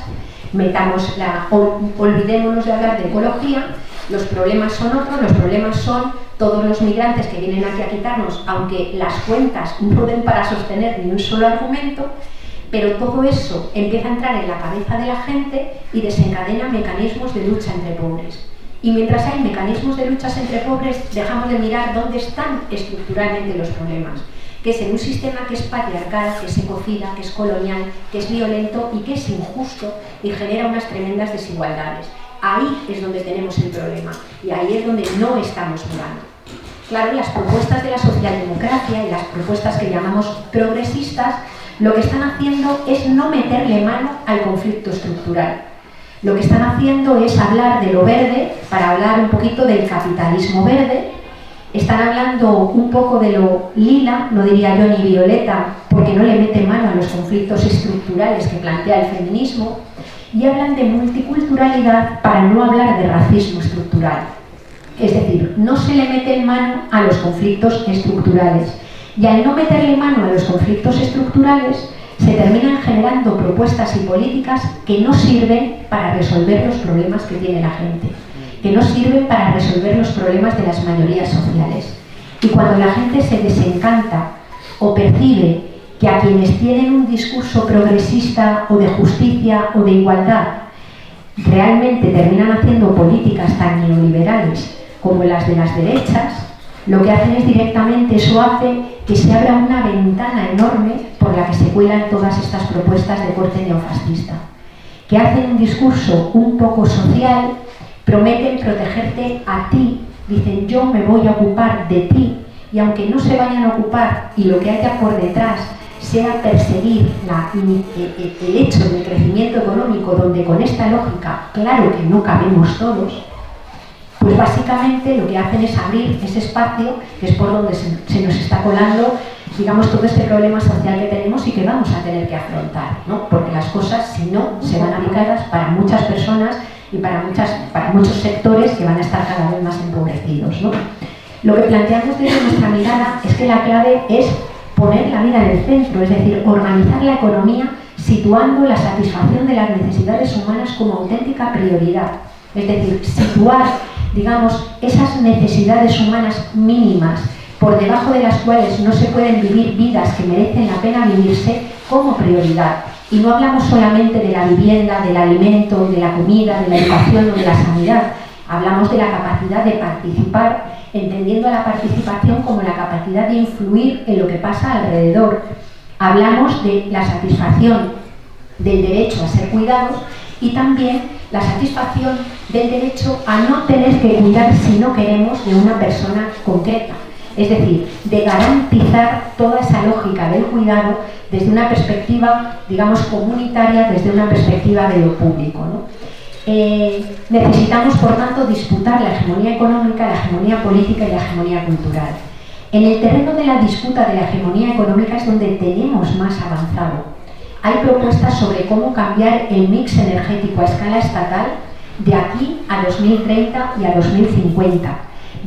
olvidémonos de hablar de ecología, los problemas son otros, los problemas son todos los migrantes que vienen aquí a quitarnos, aunque las cuentas no den para sostener ni un solo argumento, pero todo eso empieza a entrar en la cabeza de la gente y desencadena mecanismos de lucha entre pobres. Y mientras hay mecanismos de luchas entre pobres, dejamos de mirar dónde están estructuralmente los problemas, que es en un sistema que es patriarcal, que es ecocida, que es colonial, que es violento y que es injusto y genera unas tremendas desigualdades. Ahí es donde tenemos el problema y ahí es donde no estamos mirando. Claro, las propuestas de la socialdemocracia y las propuestas que llamamos progresistas, lo que están haciendo es no meterle mano al conflicto estructural. Lo que están haciendo es hablar de lo verde, para hablar un poquito del capitalismo verde. Están hablando un poco de lo lila, no diría yo ni violeta, porque no le mete mano a los conflictos estructurales que plantea el feminismo. Y hablan de multiculturalidad para no hablar de racismo estructural. Es decir, no se le mete mano a los conflictos estructurales. Y al no meterle mano a los conflictos estructurales, se terminan generando propuestas y políticas que no sirven para resolver los problemas que tiene la gente, que no sirven para resolver los problemas de las mayorías sociales. Y cuando la gente se desencanta o percibe que a quienes tienen un discurso progresista o de justicia o de igualdad realmente terminan haciendo políticas tan neoliberales como las de las derechas, lo que hacen es directamente, eso hace que se abra una ventana enorme por la que se cuelan todas estas propuestas de corte neofascista. que hacen un discurso un poco social, prometen protegerte a ti, dicen yo me voy a ocupar de ti, y aunque no se vayan a ocupar y lo que haya por detrás sea perseguir el hecho del crecimiento económico, donde con esta lógica, claro que no cabemos todos, pues básicamente lo que hacen es abrir ese espacio, que es por donde se nos está colando, digamos, todo este problema social que tenemos y que vamos a tener que afrontar, ¿no? Porque las cosas, si no, se van a picadas para muchas personas y para muchos sectores que van a estar cada vez más empobrecidos, ¿no? Lo que planteamos desde nuestra mirada es que la clave es poner la vida en el centro, es decir, organizar la economía situando la satisfacción de las necesidades humanas como auténtica prioridad. Es decir, situar, digamos, esas necesidades humanas mínimas por debajo de las cuales no se pueden vivir vidas que merecen la pena vivirse como prioridad. Y no hablamos solamente de la vivienda, del alimento, de la comida, de la educación o de la sanidad. Hablamos de la capacidad de participar, entendiendo la participación como la capacidad de influir en lo que pasa alrededor. Hablamos de la satisfacción del derecho a ser cuidados y también la satisfacción del derecho a no tener que cuidar si no queremos de una persona concreta. Es decir, de garantizar toda esa lógica del cuidado desde una perspectiva, digamos, comunitaria, desde una perspectiva de lo público, ¿no? Necesitamos, por tanto, disputar la hegemonía económica, la hegemonía política y la hegemonía cultural. En el terreno de la disputa de la hegemonía económica es donde tenemos más avanzado. Hay propuestas sobre cómo cambiar el mix energético a escala estatal de aquí a 2030 y a 2050.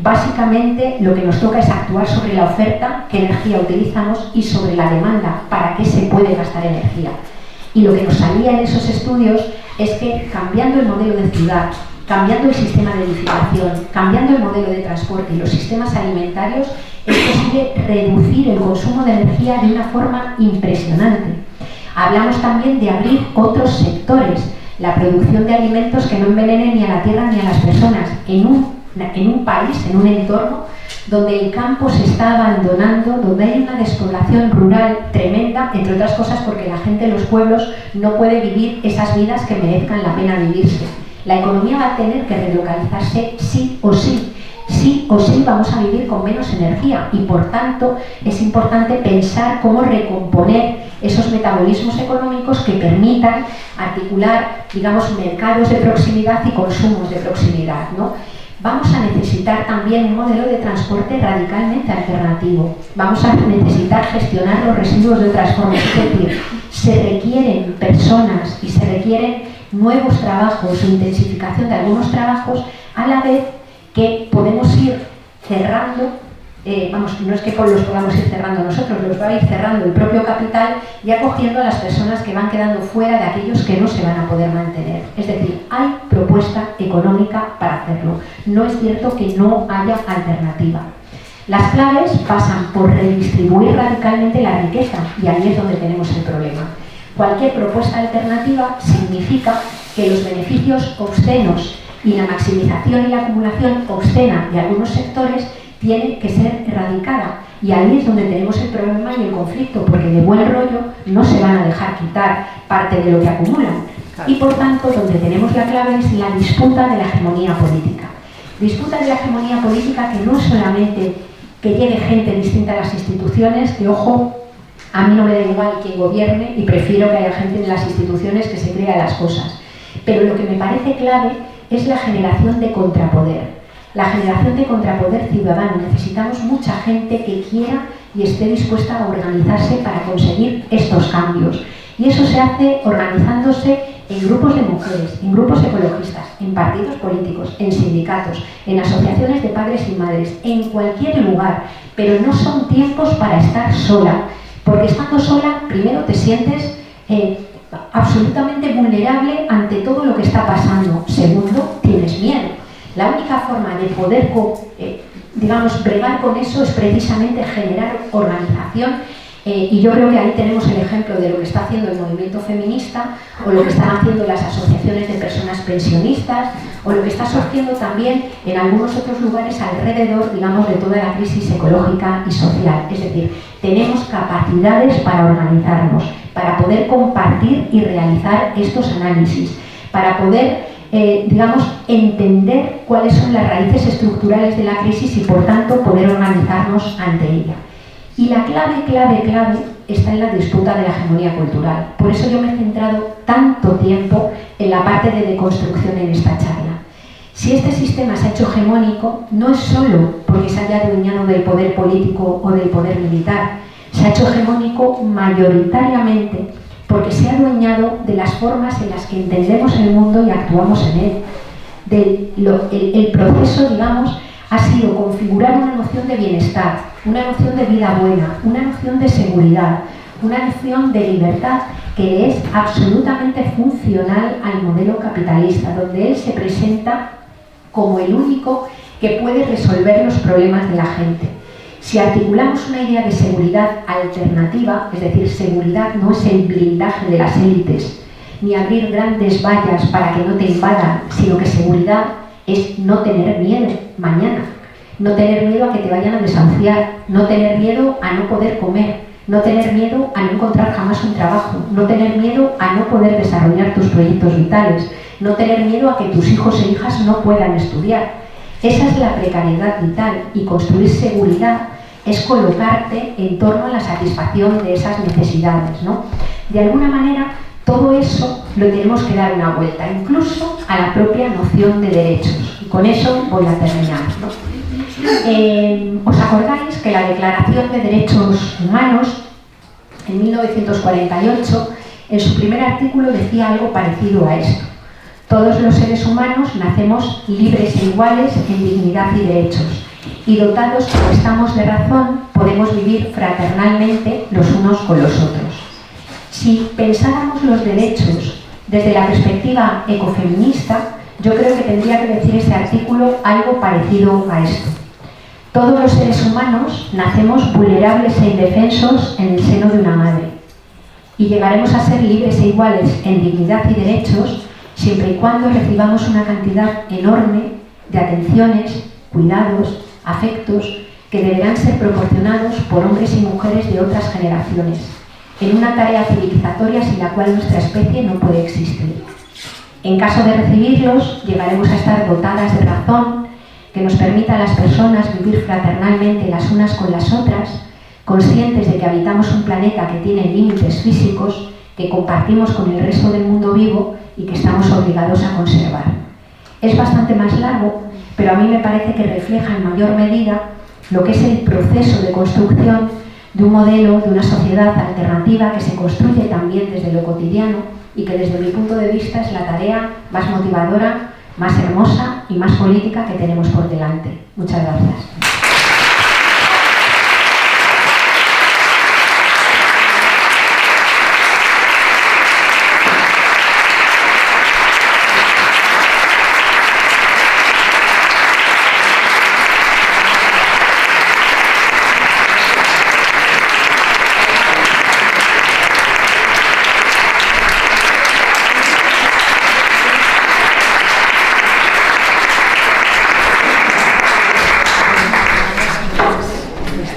Básicamente, lo que nos toca es actuar sobre la oferta, qué energía utilizamos, y sobre la demanda, para qué se puede gastar energía. Y lo que nos salía en esos estudios es que cambiando el modelo de ciudad, cambiando el sistema de edificación, cambiando el modelo de transporte y los sistemas alimentarios, es posible reducir el consumo de energía de una forma impresionante. Hablamos también de abrir otros sectores, la producción de alimentos que no envenenen ni a la tierra ni a las personas, en un país, en un entorno donde el campo se está abandonando, donde hay una despoblación rural tremenda, entre otras cosas porque la gente en los pueblos no puede vivir esas vidas que merezcan la pena vivirse. La economía va a tener que relocalizarse sí o sí. Sí o sí vamos a vivir con menos energía y por tanto es importante pensar cómo recomponer esos metabolismos económicos que permitan articular, digamos, mercados de proximidad y consumos de proximidad, ¿no? Vamos a necesitar también un modelo de transporte radicalmente alternativo. Vamos a necesitar gestionar los residuos de otras formas. Es decir, se requieren personas y se requieren nuevos trabajos o intensificación de algunos trabajos a la vez que podemos ir cerrando, no es que los podamos ir cerrando nosotros, los va a ir cerrando el propio capital y acogiendo a las personas que van quedando fuera de aquellos que no se van a poder mantener. Es decir, hay propuesta económica para hacerlo. No es cierto que no haya alternativa. Las claves pasan por redistribuir radicalmente la riqueza y ahí es donde tenemos el problema. Cualquier propuesta alternativa significa que los beneficios obscenos y la maximización y la acumulación obscena de algunos sectores tiene que ser erradicada. Y ahí es donde tenemos el problema y el conflicto, porque de buen rollo no se van a dejar quitar parte de lo que acumulan. Y por tanto, donde tenemos la clave es la disputa de la hegemonía política. Disputa de la hegemonía política que no es solamente que llegue gente distinta a las instituciones, que ojo, a mí no me da igual quién gobierne y prefiero que haya gente en las instituciones que se crea las cosas. Pero lo que me parece clave es la generación de contrapoder. La generación de contrapoder ciudadano. Necesitamos mucha gente que quiera y esté dispuesta a organizarse para conseguir estos cambios. Y eso se hace organizándose en grupos de mujeres, en grupos ecologistas, en partidos políticos, en sindicatos, en asociaciones de padres y madres, en cualquier lugar. Pero no son tiempos para estar sola, porque estando sola, primero te sientes absolutamente vulnerable ante todo lo que está pasando. Segundo, tienes miedo. La única forma de poder, digamos, bregar con eso es precisamente generar organización y yo creo que ahí tenemos el ejemplo de lo que está haciendo el movimiento feminista o lo que están haciendo las asociaciones de personas pensionistas o lo que está surgiendo también en algunos otros lugares alrededor, digamos, de toda la crisis ecológica y social. Es decir, tenemos capacidades para organizarnos, para poder compartir y realizar estos análisis, para poder, digamos, entender cuáles son las raíces estructurales de la crisis y, por tanto, poder organizarnos ante ella. Y la clave está en la disputa de la hegemonía cultural. Por eso yo me he centrado tanto tiempo en la parte de deconstrucción en esta charla. Si este sistema se ha hecho hegemónico, no es solo porque se haya adueñado del poder político o del poder militar, se ha hecho hegemónico mayoritariamente porque se ha adueñado de las formas en las que entendemos el mundo y actuamos en él. El proceso, digamos, ha sido configurar una noción de bienestar, una noción de vida buena, una noción de seguridad, una noción de libertad que es absolutamente funcional al modelo capitalista, donde él se presenta como el único que puede resolver los problemas de la gente. Si articulamos una idea de seguridad alternativa, es decir, seguridad no es el blindaje de las élites, ni abrir grandes vallas para que no te invadan, sino que seguridad es no tener miedo mañana, no tener miedo a que te vayan a desahuciar, no tener miedo a no poder comer, no tener miedo a no encontrar jamás un trabajo, no tener miedo a no poder desarrollar tus proyectos vitales, no tener miedo a que tus hijos e hijas no puedan estudiar. Esa es la precariedad vital, y construir seguridad es colocarte en torno a la satisfacción de esas necesidades, ¿no? De alguna manera, todo eso lo tenemos que dar una vuelta, incluso a la propia noción de derechos. Y con eso voy a terminar, ¿no? ¿Os acordáis que la Declaración de Derechos Humanos, en 1948, en su primer artículo decía algo parecido a esto? Todos los seres humanos nacemos libres e iguales en dignidad y derechos, y dotados como estamos de razón, podemos vivir fraternalmente los unos con los otros. Si pensáramos los derechos desde la perspectiva ecofeminista, yo creo que tendría que decir este artículo algo parecido a esto. Todos los seres humanos nacemos vulnerables e indefensos en el seno de una madre, y llegaremos a ser libres e iguales en dignidad y derechos siempre y cuando recibamos una cantidad enorme de atenciones, cuidados, afectos que deberán ser proporcionados por hombres y mujeres de otras generaciones, en una tarea civilizatoria sin la cual nuestra especie no puede existir. En caso de recibirlos, llegaremos a estar dotadas de razón que nos permita a las personas vivir fraternalmente las unas con las otras, conscientes de que habitamos un planeta que tiene límites físicos que compartimos con el resto del mundo vivo y que estamos obligados a conservar. Es bastante más largo, pero a mí me parece que refleja en mayor medida lo que es el proceso de construcción de un modelo, de una sociedad alternativa que se construye también desde lo cotidiano y que desde mi punto de vista es la tarea más motivadora, más hermosa y más política que tenemos por delante. Muchas gracias.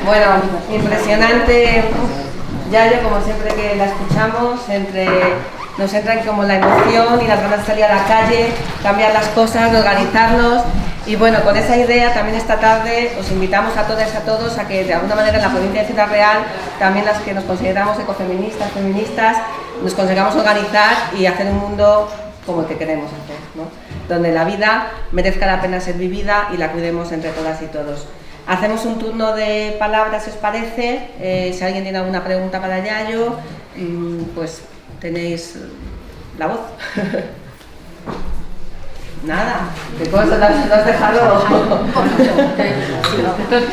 Bueno, impresionante, Yayo, como siempre que la escuchamos, nos entra como la emoción y las ganas de salir a la calle, cambiar las cosas, de organizarnos. Y bueno, con esa idea también esta tarde os invitamos a todas y a todos a que de alguna manera en la provincia de Ciudad Real, también las que nos consideramos ecofeministas, feministas, nos consigamos organizar y hacer un mundo como el que queremos hacer, ¿no? Donde la vida merezca la pena ser vivida y la cuidemos entre todas y todos. Hacemos un turno de palabras, si os parece. Si alguien tiene alguna pregunta para Yayo, pues tenéis la voz. Nada, ¿qué cosa? ¿Lo has dejado?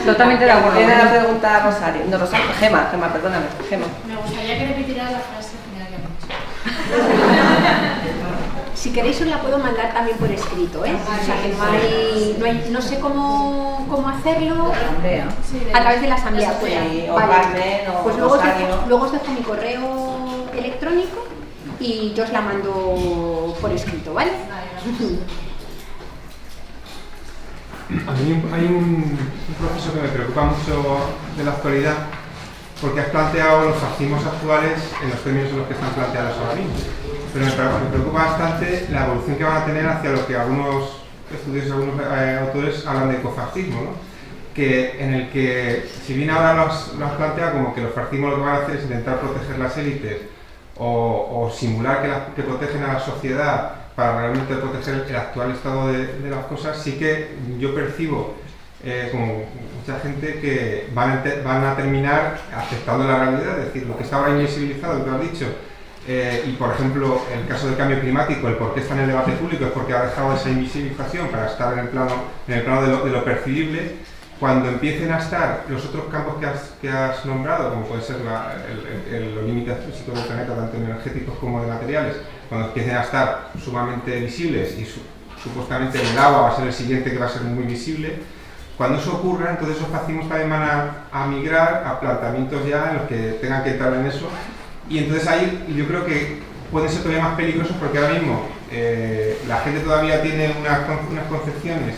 Totalmente de acuerdo. Tiene la pregunta Rosario. No, Rosario, Gema, perdóname. Gema. Me gustaría que repitiera la frase final que has dicho. Si queréis os la puedo mandar también por escrito, ¿eh? O sea que no sé cómo hacerlo. A través de la asamblea. Sí, o vale. Carmen, o pues Rosario. luego os dejo mi correo electrónico y yo os la mando por escrito, ¿vale? A mí hay un proceso que me preocupa mucho de la actualidad, porque has planteado los fascismos actuales en los términos en los que están planteados ahora mismo. Pero me preocupa bastante la evolución que van a tener hacia lo que algunos estudios, algunos autores hablan de ecofascismo, ¿no? En el que, si bien ahora lo has planteado como que los fascismos lo que van a hacer es intentar proteger las élites o simular que protegen a la sociedad para realmente proteger el actual estado de las cosas, sí que yo percibo como mucha gente que van a terminar aceptando la realidad, es decir, lo que está ahora invisibilizado, lo que has dicho, y por ejemplo el caso del cambio climático, el por qué está en el debate público es porque ha dejado esa invisibilización para estar en el plano de lo percibible. Cuando empiecen a estar los otros campos que has nombrado, como puede ser los límites físicos del planeta, tanto energéticos como de materiales, cuando empiecen a estar sumamente visibles y supuestamente el agua va a ser el siguiente que va a ser muy visible, cuando eso ocurra, entonces esos fascismos también van a migrar a planteamientos ya en los que tengan que entrar en eso, y entonces ahí yo creo que pueden ser todavía más peligrosos porque ahora mismo la gente todavía tiene unas concepciones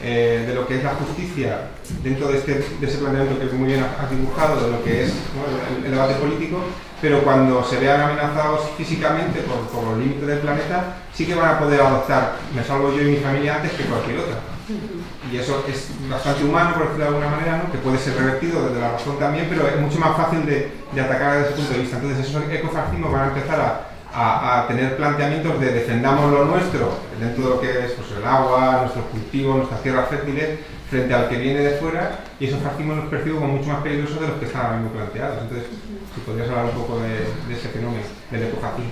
de lo que es la justicia dentro de ese planteamiento que muy bien has dibujado, de lo que es, ¿no?, el debate político, pero cuando se vean amenazados físicamente por los límites del planeta, sí que van a poder adoptar, me salvo yo y mi familia antes que cualquier otra. Y eso es bastante humano, por decirlo de alguna manera, ¿no?, que puede ser revertido desde la razón también, pero es mucho más fácil de atacar desde ese punto de vista. Entonces esos ecofascismos van a empezar a tener planteamientos de defendamos lo nuestro dentro de lo que es pues, el agua, nuestros cultivos, nuestras tierras fértiles, frente al que viene de fuera, y esos fascismos los percibo como mucho más peligrosos de los que están ahora mismo planteados. Entonces, si podrías hablar un poco de ese fenómeno, del ecofascismo.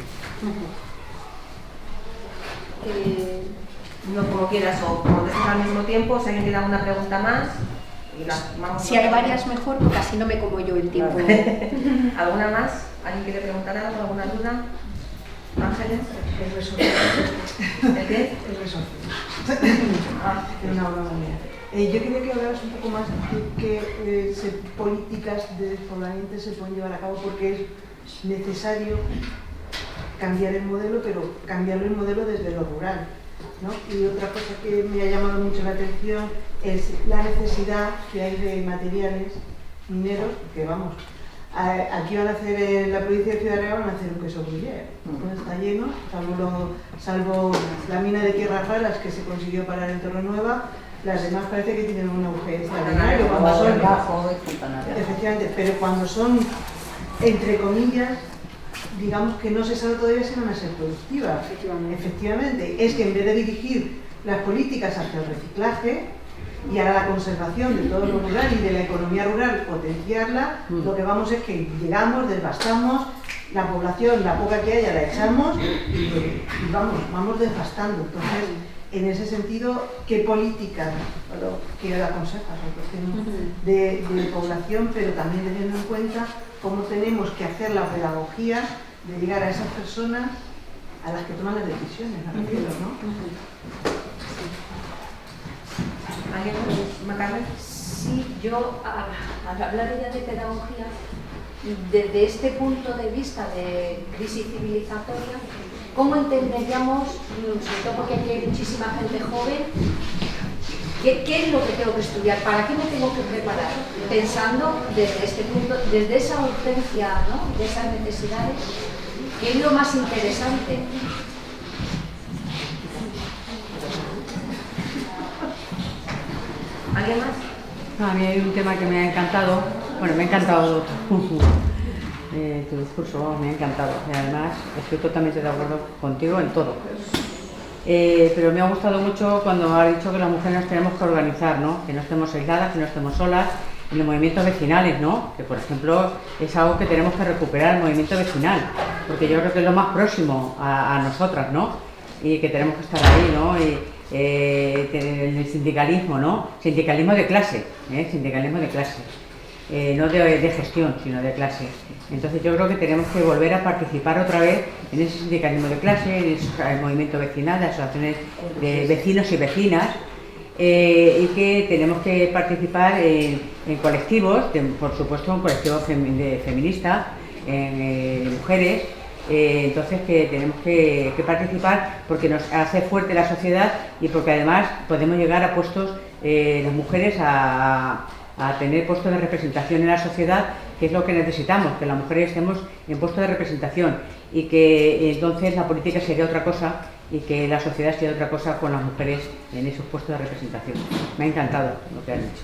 No, como quieras, o como contestas al mismo tiempo, si alguien tiene alguna pregunta más. Y vamos si hay varias mejor, porque así no me como yo el tiempo. ¿Alguna más? ¿Alguien quiere preguntar algo? ¿Alguna duda? Ángeles. El resorte. ¿El qué? El resorte. Es una broma mía. Yo quería que hablaras un poco más de qué políticas de despoblamiento se pueden llevar a cabo, porque es necesario cambiar el modelo, pero cambiarlo el modelo desde lo rural, ¿no? Y otra cosa que me ha llamado mucho la atención es la necesidad que hay de materiales mineros, que vamos, aquí van a hacer en la provincia de Ciudad Real, van a hacer un queso gruyere, está lleno, salvo la mina de Tierras Raras que se consiguió parar en Torrenueva, las demás parece que tienen una urgencia. Efectivamente, pero cuando son, entre comillas, digamos que no se sabe todavía si van a ser productivas. Efectivamente, es que en vez de dirigir las políticas hacia el reciclaje y a la conservación de todo lo rural y de la economía rural, potenciarla, lo que vamos es que llegamos, desgastamos, la población, la poca que haya, la echamos y vamos desgastando. Entonces, en ese sentido, ¿qué políticas que aconsejas de población, pero también teniendo en cuenta cómo tenemos que hacer la pedagogía de llegar a esas personas a las que toman las decisiones, me refiero, ¿no? ¿Alguien más? Sí, yo al hablar ya de pedagogía, desde este punto de vista de crisis civilizatoria, ¿cómo entenderíamos, sobre todo porque aquí hay muchísima gente joven, qué es lo que tengo que estudiar, para qué me tengo que preparar? Pensando desde este punto, desde esa urgencia, ¿no?, de esas necesidades, ¿qué es lo más interesante? ¿Alguien más? A mí hay un tema que me ha encantado, bueno, me ha encantado tu discurso, me ha encantado, y además estoy totalmente de acuerdo contigo en todo. Pero me ha gustado mucho cuando has dicho que las mujeres nos tenemos que organizar, ¿no?, que no estemos aisladas, que no estemos solas, en los movimientos vecinales, ¿no?, que por ejemplo es algo que tenemos que recuperar, el movimiento vecinal, porque yo creo que es lo más próximo a nosotras, ¿no?, y que tenemos que estar ahí, ¿no?, y el sindicalismo, ¿no?, sindicalismo de clase, sindicalismo de clase, no de gestión, sino de clase. Entonces yo creo que tenemos que volver a participar otra vez en ese sindicalismo de clase, en el movimiento vecinal, de asociaciones de vecinos y vecinas, y que tenemos que participar en colectivos, por supuesto un colectivo feminista, en mujeres. Entonces que tenemos que participar porque nos hace fuerte la sociedad y porque además podemos llegar a puestos las mujeres a a tener puestos de representación en la sociedad, que es lo que necesitamos, que las mujeres estemos en puestos de representación y que entonces la política sería otra cosa y que la sociedad sería otra cosa con las mujeres en esos puestos de representación. Me ha encantado lo que han dicho.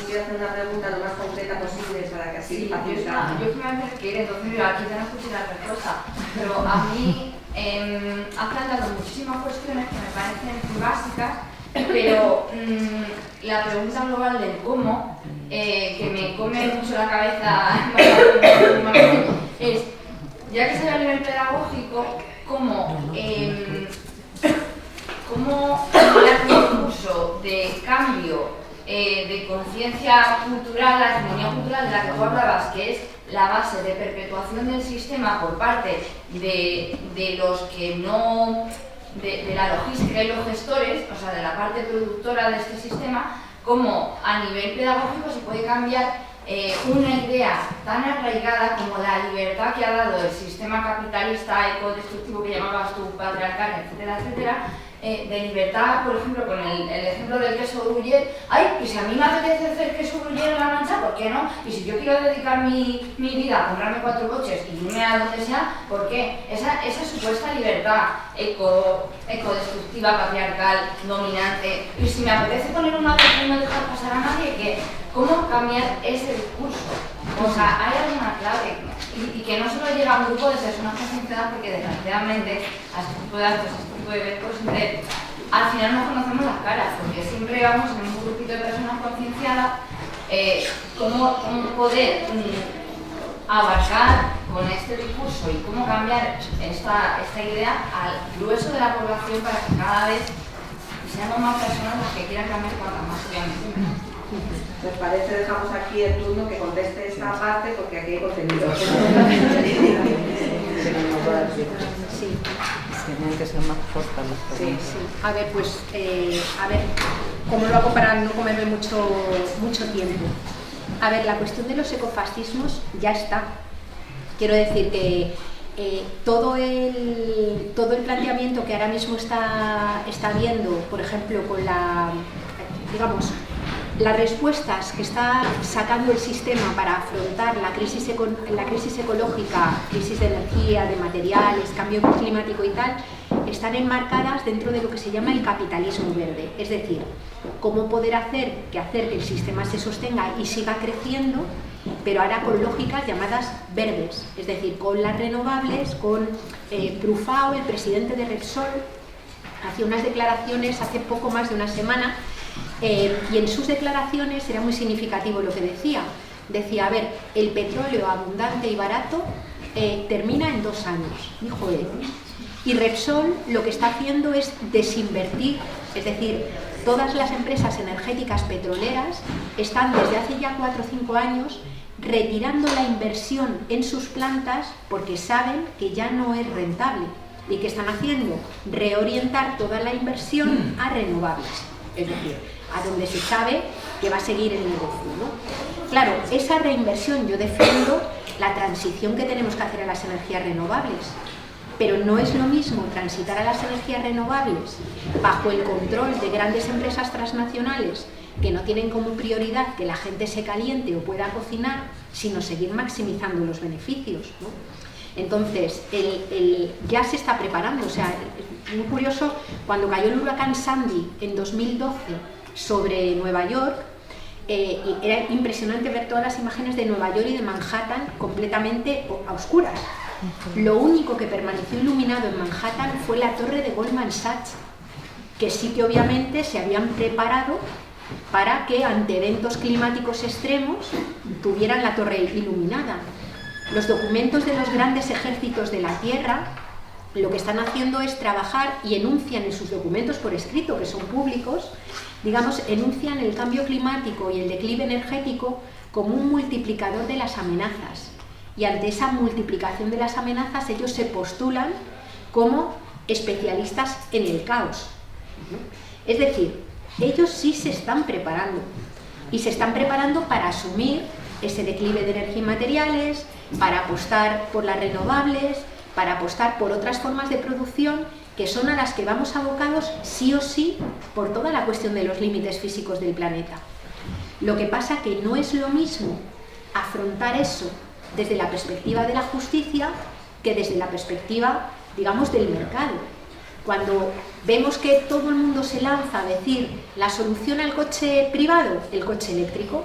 Quiero hacer una pregunta lo más concreta posible para que así Sí, facilitamos. yo primero quiero, entonces aquí ya no escuché la respuesta, pero a mí ha planteado muchísimas cuestiones que me parecen básicas, pero la pregunta global del cómo, que me come mucho la cabeza, es, ya que se ve a nivel pedagógico, cómo el discurso de cambio de conciencia cultural, la hegemonía cultural de la que tú hablabas, que es la base de perpetuación del sistema por parte de los que no, de la logística y los gestores, o sea, de la parte productora de este sistema, como a nivel pedagógico se puede cambiar una idea tan arraigada como la libertad que ha dado el sistema capitalista ecodestructivo que llamabas tú, patriarcal, etcétera, etcétera, de libertad, por ejemplo, con el ejemplo del queso gruyère. Ay, y si a mí me apetece hacer queso gruyère en La Mancha, ¿por qué no? Y si yo quiero dedicar mi vida a comprarme 4 coches y irme a donde sea, ¿por qué? Esa supuesta libertad ecodestructiva, patriarcal, dominante. Y si me apetece poner una cosa y no dejar pasar a nadie, ¿qué? ¿Cómo cambiar ese discurso? O sea, hay alguna clave y que no solo llega a un grupo de personas concienciadas, porque desgraciadamente a este tipo de actos, a este tipo de eventos, siempre al final no conocemos las caras, porque siempre vamos en un grupito de personas concienciadas. ¿Cómo poder abarcar con este discurso y cómo cambiar esta idea al grueso de la población para que cada vez seamos más personas las que quieran cambiar cuantas más sean? ¿Les parece? Dejamos aquí el turno que conteste esta parte porque aquí hay contenido. Sí. Tienen que ser más cortas las Sí, preguntas. sí. A ver, pues, ¿cómo lo hago para no comerme mucho tiempo? A ver, la cuestión de los ecofascismos ya está. Quiero decir que todo el planteamiento que ahora mismo está viendo, por ejemplo, con las respuestas que está sacando el sistema para afrontar la crisis ecológica, crisis de energía, de materiales, cambio climático y tal, están enmarcadas dentro de lo que se llama el capitalismo verde. Es decir, cómo poder hacer que el sistema se sostenga y siga creciendo, pero ahora con lógicas llamadas verdes, es decir, con las renovables, con Brufao, el presidente de Repsol, hacía unas declaraciones hace poco más de una semana. Y en sus declaraciones era muy significativo lo que decía. Decía, a ver, el petróleo abundante y barato termina en 2 años, dijo él. Y Repsol lo que está haciendo es desinvertir, es decir, todas las empresas energéticas petroleras están desde hace ya 4 o 5 años retirando la inversión en sus plantas porque saben que ya no es rentable. ¿Y qué están haciendo? Reorientar toda la inversión a renovables. Es decir, a donde se sabe que va a seguir el negocio, ¿no? Claro, esa reinversión, yo defiendo la transición que tenemos que hacer a las energías renovables, pero no es lo mismo transitar a las energías renovables bajo el control de grandes empresas transnacionales que no tienen como prioridad que la gente se caliente o pueda cocinar, sino seguir maximizando los beneficios, ¿no? Entonces, ya se está preparando, o sea, es muy curioso, cuando cayó el huracán Sandy en 2012 sobre Nueva York, era impresionante ver todas las imágenes de Nueva York y de Manhattan completamente a oscuras. Lo único que permaneció iluminado en Manhattan fue la torre de Goldman Sachs, que sí que obviamente se habían preparado para que ante eventos climáticos extremos tuvieran la torre iluminada. Los documentos de los grandes ejércitos de la Tierra lo que están haciendo es trabajar y enuncian en sus documentos por escrito, que son públicos, digamos, enuncian el cambio climático y el declive energético como un multiplicador de las amenazas. Y ante esa multiplicación de las amenazas ellos se postulan como especialistas en el caos. Es decir, ellos sí se están preparando y se están preparando para asumir ese declive de energía y materiales, para apostar por las renovables, para apostar por otras formas de producción que son a las que vamos abocados sí o sí por toda la cuestión de los límites físicos del planeta. Lo que pasa que no es lo mismo afrontar eso desde la perspectiva de la justicia que desde la perspectiva, digamos, del mercado. Cuando vemos que todo el mundo se lanza a decir la solución al coche privado, el coche eléctrico,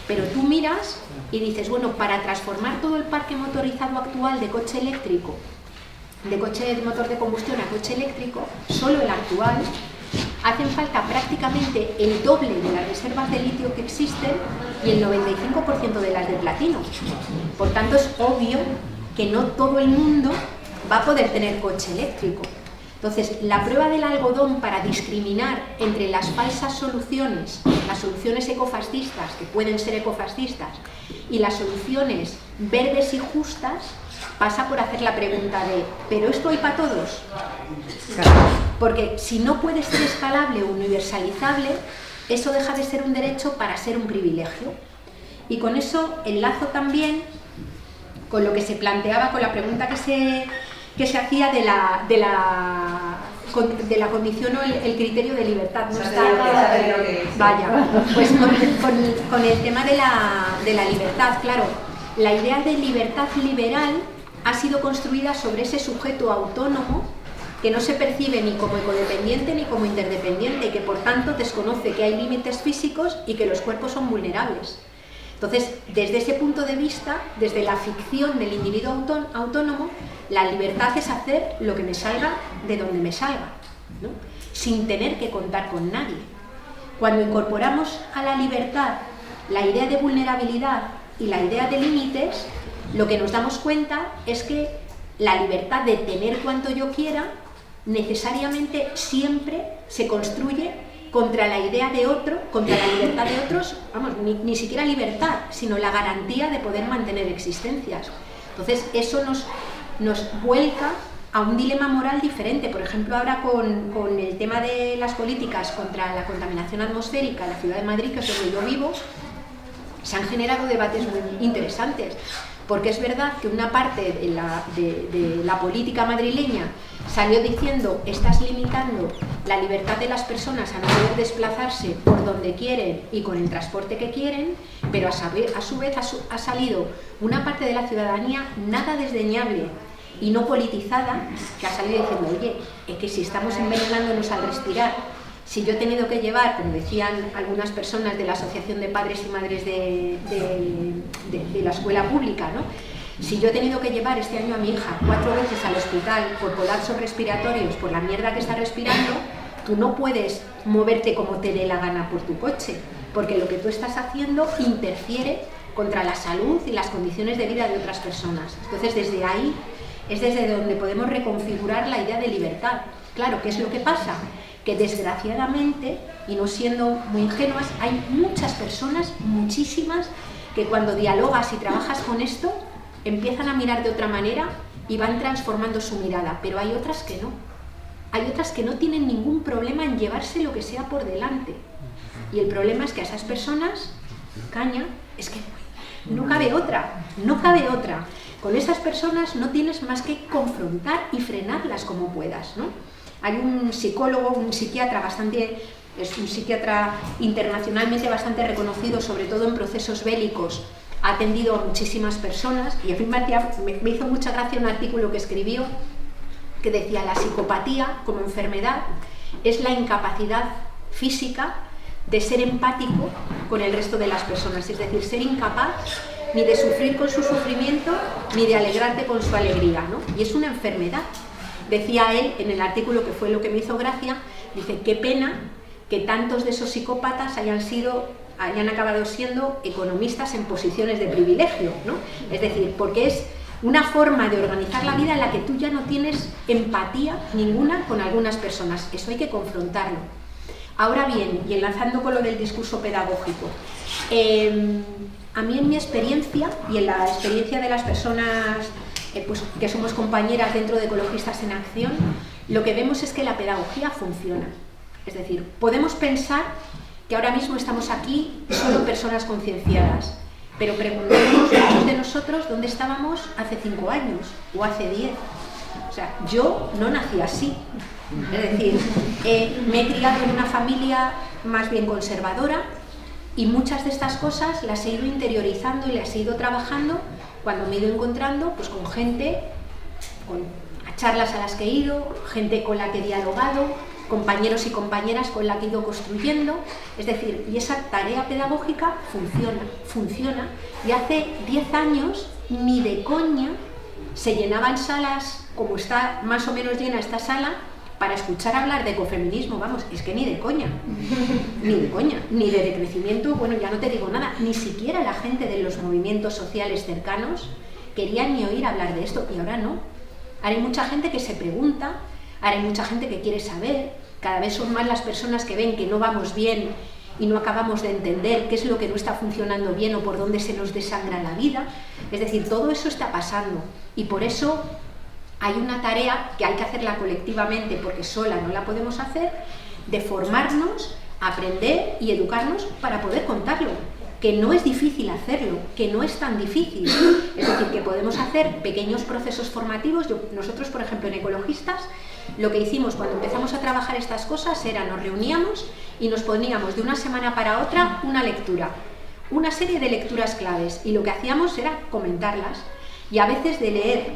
pero tú miras y dices, bueno, para transformar todo el parque motorizado actual de coche eléctrico, de coche de motor de combustión a coche eléctrico, solo el actual, hacen falta prácticamente el doble de las reservas de litio que existen y el 95% de las de platino. Por tanto, es obvio que no todo el mundo va a poder tener coche eléctrico. Entonces, la prueba del algodón para discriminar entre las falsas soluciones, las soluciones ecofascistas, que pueden ser ecofascistas, y las soluciones verdes y justas, pasa por hacer la pregunta de ¿pero esto hay para todos? Porque si no puede ser escalable o universalizable, eso deja de ser un derecho para ser un privilegio. Y con eso enlazo también con lo que se planteaba, con la pregunta que se hacía de la condición o el criterio de libertad. ¿No está? Vaya, pues con el tema de la libertad, claro, la idea de libertad liberal ha sido construida sobre ese sujeto autónomo que no se percibe ni como ecodependiente ni como interdependiente y que por tanto desconoce que hay límites físicos y que los cuerpos son vulnerables. Entonces, desde ese punto de vista, desde la ficción del individuo autónomo, la libertad es hacer lo que me salga de donde me salga, ¿no? Sin tener que contar con nadie. Cuando incorporamos a la libertad la idea de vulnerabilidad y la idea de límites, lo que nos damos cuenta es que la libertad de tener cuanto yo quiera necesariamente siempre se construye contra la idea de otro, contra la libertad de otros, vamos, ni siquiera libertad, sino la garantía de poder mantener existencias. Entonces eso nos vuelca a un dilema moral diferente. Por ejemplo, ahora con el tema de las políticas contra la contaminación atmosférica en la ciudad de Madrid, que es donde yo vivo, se han generado debates muy interesantes, porque es verdad que una parte de la política madrileña salió diciendo estás limitando la libertad de las personas a no poder desplazarse por donde quieren y con el transporte que quieren, pero a su vez ha salido una parte de la ciudadanía nada desdeñable y no politizada, que ha salido diciendo, oye, es que si estamos envenenándonos al respirar, si yo he tenido que llevar, como decían algunas personas de la Asociación de Padres y Madres de la escuela pública, ¿no? Si yo he tenido que llevar este año a mi hija 4 veces al hospital por colapsos respiratorios, por la mierda que está respirando, tú no puedes moverte como te dé la gana por tu coche, porque lo que tú estás haciendo interfiere contra la salud y las condiciones de vida de otras personas. Entonces, desde ahí es desde donde podemos reconfigurar la idea de libertad. Claro, ¿qué es lo que pasa? Que desgraciadamente, y no siendo muy ingenuas, hay muchas personas, muchísimas, que cuando dialogas y trabajas con esto, empiezan a mirar de otra manera y van transformando su mirada, pero hay otras que no. Hay otras que no tienen ningún problema en llevarse lo que sea por delante. Y el problema es que a esas personas, caña, es que no cabe otra, no cabe otra. Con esas personas no tienes más que confrontar y frenarlas como puedas, ¿no? Hay un psicólogo, un psiquiatra es un psiquiatra internacionalmente bastante reconocido, sobre todo en procesos bélicos, ha atendido a muchísimas personas y a mí me hizo mucha gracia un artículo que escribió que decía la psicopatía como enfermedad es la incapacidad física de ser empático con el resto de las personas, es decir, ser incapaz ni de sufrir con su sufrimiento ni de alegrarte con su alegría, ¿no? Y es una enfermedad. Decía él en el artículo, que fue lo que me hizo gracia, dice, qué pena que tantos de esos psicópatas hayan acabado siendo economistas en posiciones de privilegio, ¿no? Es decir, porque es una forma de organizar la vida en la que tú ya no tienes empatía ninguna con algunas personas. Eso hay que confrontarlo. Ahora bien, y enlazando con lo del discurso pedagógico, a mí en mi experiencia y en la experiencia de las personas pues, que somos compañeras dentro de Ecologistas en Acción, lo que vemos es que la pedagogía funciona. Es decir, podemos pensar que ahora mismo estamos aquí solo personas concienciadas, pero preguntemos muchos de nosotros dónde estábamos hace 5 años o hace 10. O sea, yo no nací así. Es decir, me he criado en una familia más bien conservadora y muchas de estas cosas las he ido interiorizando y las he ido trabajando cuando me he ido encontrando pues, con gente, con charlas a las que he ido, gente con la que he dialogado, compañeros y compañeras con la que he ido construyendo. Es decir, y esa tarea pedagógica funciona. Y hace 10 años, ni de coña, se llenaban salas, como está más o menos llena esta sala, para escuchar hablar de ecofeminismo. Vamos, es que ni de coña, ni de decrecimiento, bueno, ya no te digo nada, ni siquiera la gente de los movimientos sociales cercanos quería ni oír hablar de esto, y ahora no. Ahora hay mucha gente que se pregunta, ahora hay mucha gente que quiere saber, cada vez son más las personas que ven que no vamos bien y no acabamos de entender qué es lo que no está funcionando bien o por dónde se nos desangra la vida. Es decir, todo eso está pasando y por eso hay una tarea que hay que hacerla colectivamente porque sola no la podemos hacer, de formarnos, aprender y educarnos para poder contarlo. Que no es difícil hacerlo, que no es tan difícil. Es decir, que podemos hacer pequeños procesos formativos. Nosotros, por ejemplo, en Ecologistas, lo que hicimos cuando empezamos a trabajar estas cosas era nos reuníamos y nos poníamos de una semana para otra una lectura, una serie de lecturas claves, y lo que hacíamos era comentarlas. Y a veces de leer,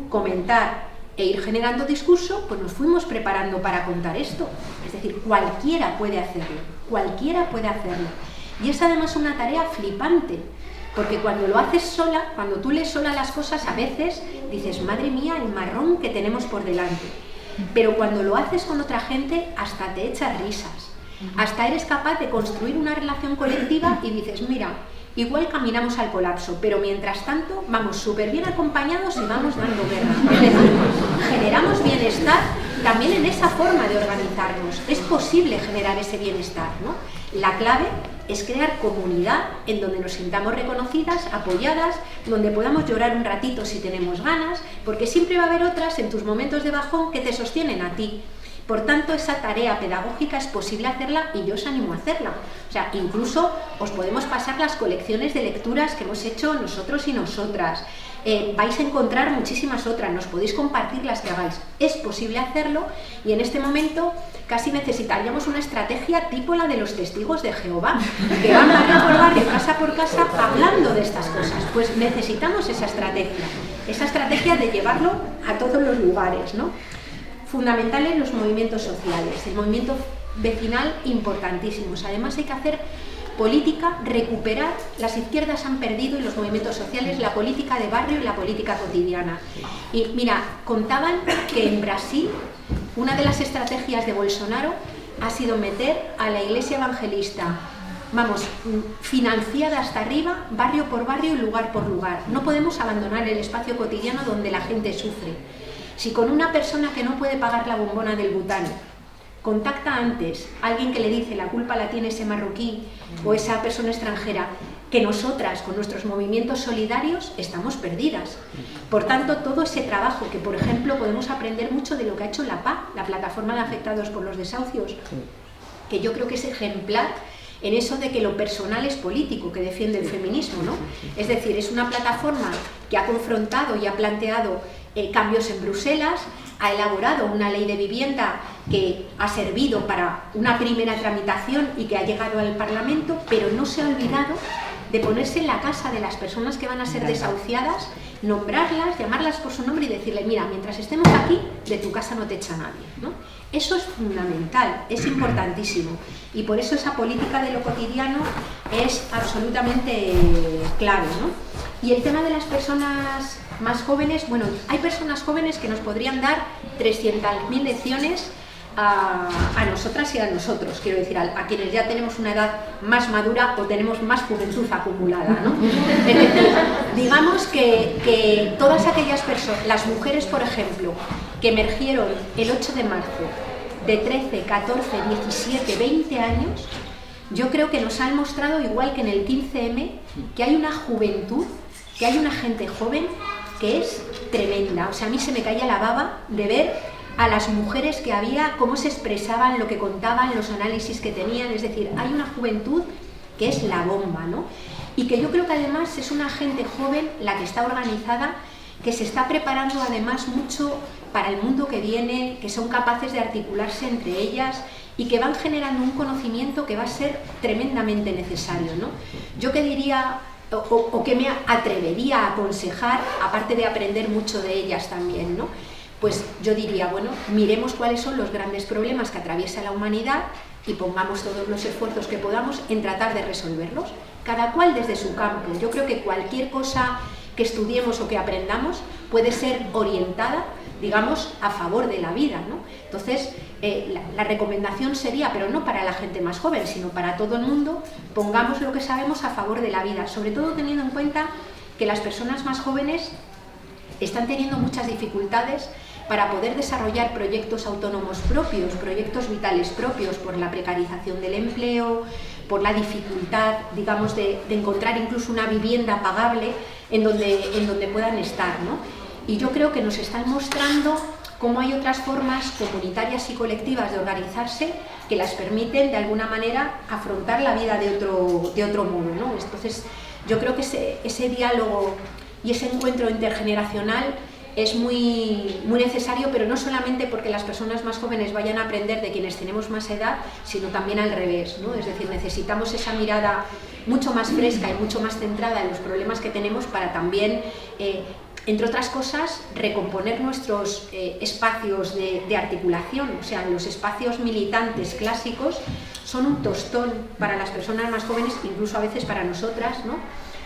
comentar e ir generando discurso, pues nos fuimos preparando para contar esto. Es decir, cualquiera puede hacerlo, cualquiera puede hacerlo. Y es además una tarea flipante, porque cuando lo haces sola, cuando tú lees sola las cosas, a veces dices, madre mía, el marrón que tenemos por delante. Pero cuando lo haces con otra gente, hasta te echas risas, hasta eres capaz de construir una relación colectiva y dices, mira, igual caminamos al colapso, pero mientras tanto vamos súper bien acompañados y vamos dando guerra. Es decir, generamos bienestar también en esa forma de organizarnos. Es posible generar ese bienestar, ¿no? La clave es crear comunidad en donde nos sintamos reconocidas, apoyadas, donde podamos llorar un ratito si tenemos ganas, porque siempre va a haber otras en tus momentos de bajón que te sostienen a ti. Por tanto, esa tarea pedagógica es posible hacerla y yo os animo a hacerla. O sea, incluso os podemos pasar las colecciones de lecturas que hemos hecho nosotros y nosotras. Vais a encontrar muchísimas otras, nos podéis compartir las que hagáis. Es posible hacerlo y en este momento casi necesitaríamos una estrategia tipo la de los testigos de Jehová, que van barrio por barrio, casa por casa, hablando de estas cosas. Pues necesitamos esa estrategia de llevarlo a todos los lugares, ¿no? Fundamentales los movimientos sociales, el movimiento vecinal importantísimos. Además hay que hacer política, recuperar, las izquierdas han perdido y los movimientos sociales la política de barrio y la política cotidiana. Y mira, contaban que en Brasil una de las estrategias de Bolsonaro ha sido meter a la iglesia evangelista, vamos, financiada hasta arriba, barrio por barrio y lugar por lugar. No podemos abandonar el espacio cotidiano donde la gente sufre. Si con una persona que no puede pagar la bombona del Bután contacta antes a alguien que le dice la culpa la tiene ese marroquí o esa persona extranjera, que nosotras con nuestros movimientos solidarios estamos perdidas. Por tanto, todo ese trabajo que, por ejemplo, podemos aprender mucho de lo que ha hecho la PA, la Plataforma de Afectados por los Desahucios, que yo creo que es ejemplar en eso de que lo personal es político, que defiende el feminismo, ¿no? Es decir, es una plataforma que ha confrontado y ha planteado cambios en Bruselas, ha elaborado una ley de vivienda que ha servido para una primera tramitación y que ha llegado al Parlamento, pero no se ha olvidado de ponerse en la casa de las personas que van a ser desahuciadas, nombrarlas, llamarlas por su nombre y decirle, mira, mientras estemos aquí, de tu casa no te echa nadie, ¿no? Eso es fundamental, es importantísimo, y por eso esa política de lo cotidiano es absolutamente clave, ¿no? Y el tema de las personas más jóvenes, bueno, hay personas jóvenes que nos podrían dar 300.000 lecciones a nosotras y a nosotros, quiero decir, a quienes ya tenemos una edad más madura o tenemos más juventud acumulada, ¿no? Es decir, digamos que todas aquellas personas, las mujeres, por ejemplo, que emergieron el 8 de marzo de 13, 14, 17, 20 años, yo creo que nos han mostrado, igual que en el 15M, que hay una juventud, que hay una gente joven que es tremenda. O sea, a mí se me caía la baba de ver a las mujeres que había, cómo se expresaban, lo que contaban, los análisis que tenían. Es decir, hay una juventud que es la bomba, ¿no? Y que yo creo que además es una gente joven la que está organizada que se está preparando además mucho para el mundo que viene, que son capaces de articularse entre ellas y que van generando un conocimiento que va a ser tremendamente necesario, ¿no? Yo que diría, o que me atrevería a aconsejar, aparte de aprender mucho de ellas también, ¿no? Pues yo diría, bueno, miremos cuáles son los grandes problemas que atraviesa la humanidad y pongamos todos los esfuerzos que podamos en tratar de resolverlos, cada cual desde su campo. Yo creo que cualquier cosa que estudiemos o que aprendamos puede ser orientada, digamos, a favor de la vida, ¿no? Entonces, la recomendación sería, pero no para la gente más joven, sino para todo el mundo, pongamos lo que sabemos a favor de la vida, sobre todo teniendo en cuenta que las personas más jóvenes están teniendo muchas dificultades para poder desarrollar proyectos autónomos propios, proyectos vitales propios, por la precarización del empleo, por la dificultad, digamos, de encontrar incluso una vivienda pagable en donde puedan estar, ¿no? Y yo creo que nos están mostrando cómo hay otras formas comunitarias y colectivas de organizarse que las permiten de alguna manera afrontar la vida de otro modo, ¿no? Entonces, yo creo que ese diálogo y ese encuentro intergeneracional es muy necesario, pero no solamente porque las personas más jóvenes vayan a aprender de quienes tenemos más edad, sino también al revés, ¿no? Es decir, necesitamos esa mirada mucho más fresca y mucho más centrada en los problemas que tenemos para también, entre otras cosas, recomponer nuestros espacios de articulación. O sea, los espacios militantes clásicos son un tostón para las personas más jóvenes, incluso a veces para nosotras, ¿no?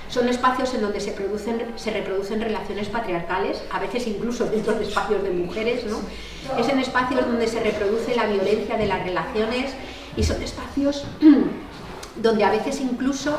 Son espacios en donde se reproducen relaciones patriarcales, a veces incluso dentro de espacios de mujeres, ¿no? Es en espacios donde se reproduce la violencia de las relaciones y son espacios donde a veces incluso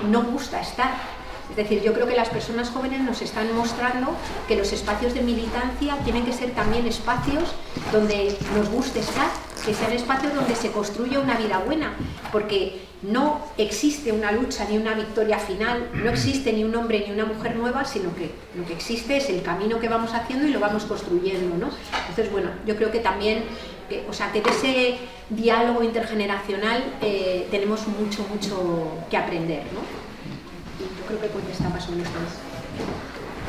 no gusta estar. Es decir, yo creo que las personas jóvenes nos están mostrando que los espacios de militancia tienen que ser también espacios donde nos guste estar, que sean espacios donde se construya una vida buena, porque no existe una lucha ni una victoria final, no existe ni un hombre ni una mujer nueva, sino que lo que existe es el camino que vamos haciendo y lo vamos construyendo, ¿no? Entonces, bueno, yo creo que también, que de ese diálogo intergeneracional tenemos mucho que aprender, ¿no? Y yo creo que contesta más o menos todo.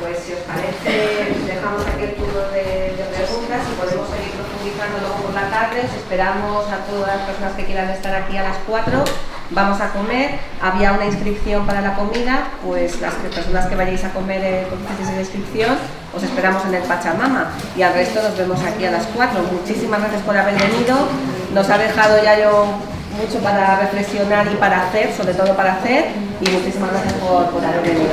Pues si os parece, dejamos aquí el turno de preguntas y podemos seguir profundizando luego por la tarde. Os esperamos a todas las personas que quieran estar aquí a las 4. Vamos a comer, había una inscripción para la comida, pues las personas que vayáis a comer con esa inscripción, os esperamos en el Pachamama y al resto nos vemos aquí a las 4. Muchísimas gracias por haber venido, nos ha dejado Yayo mucho para reflexionar y para hacer, sobre todo para hacer, y muchísimas gracias por haber venido.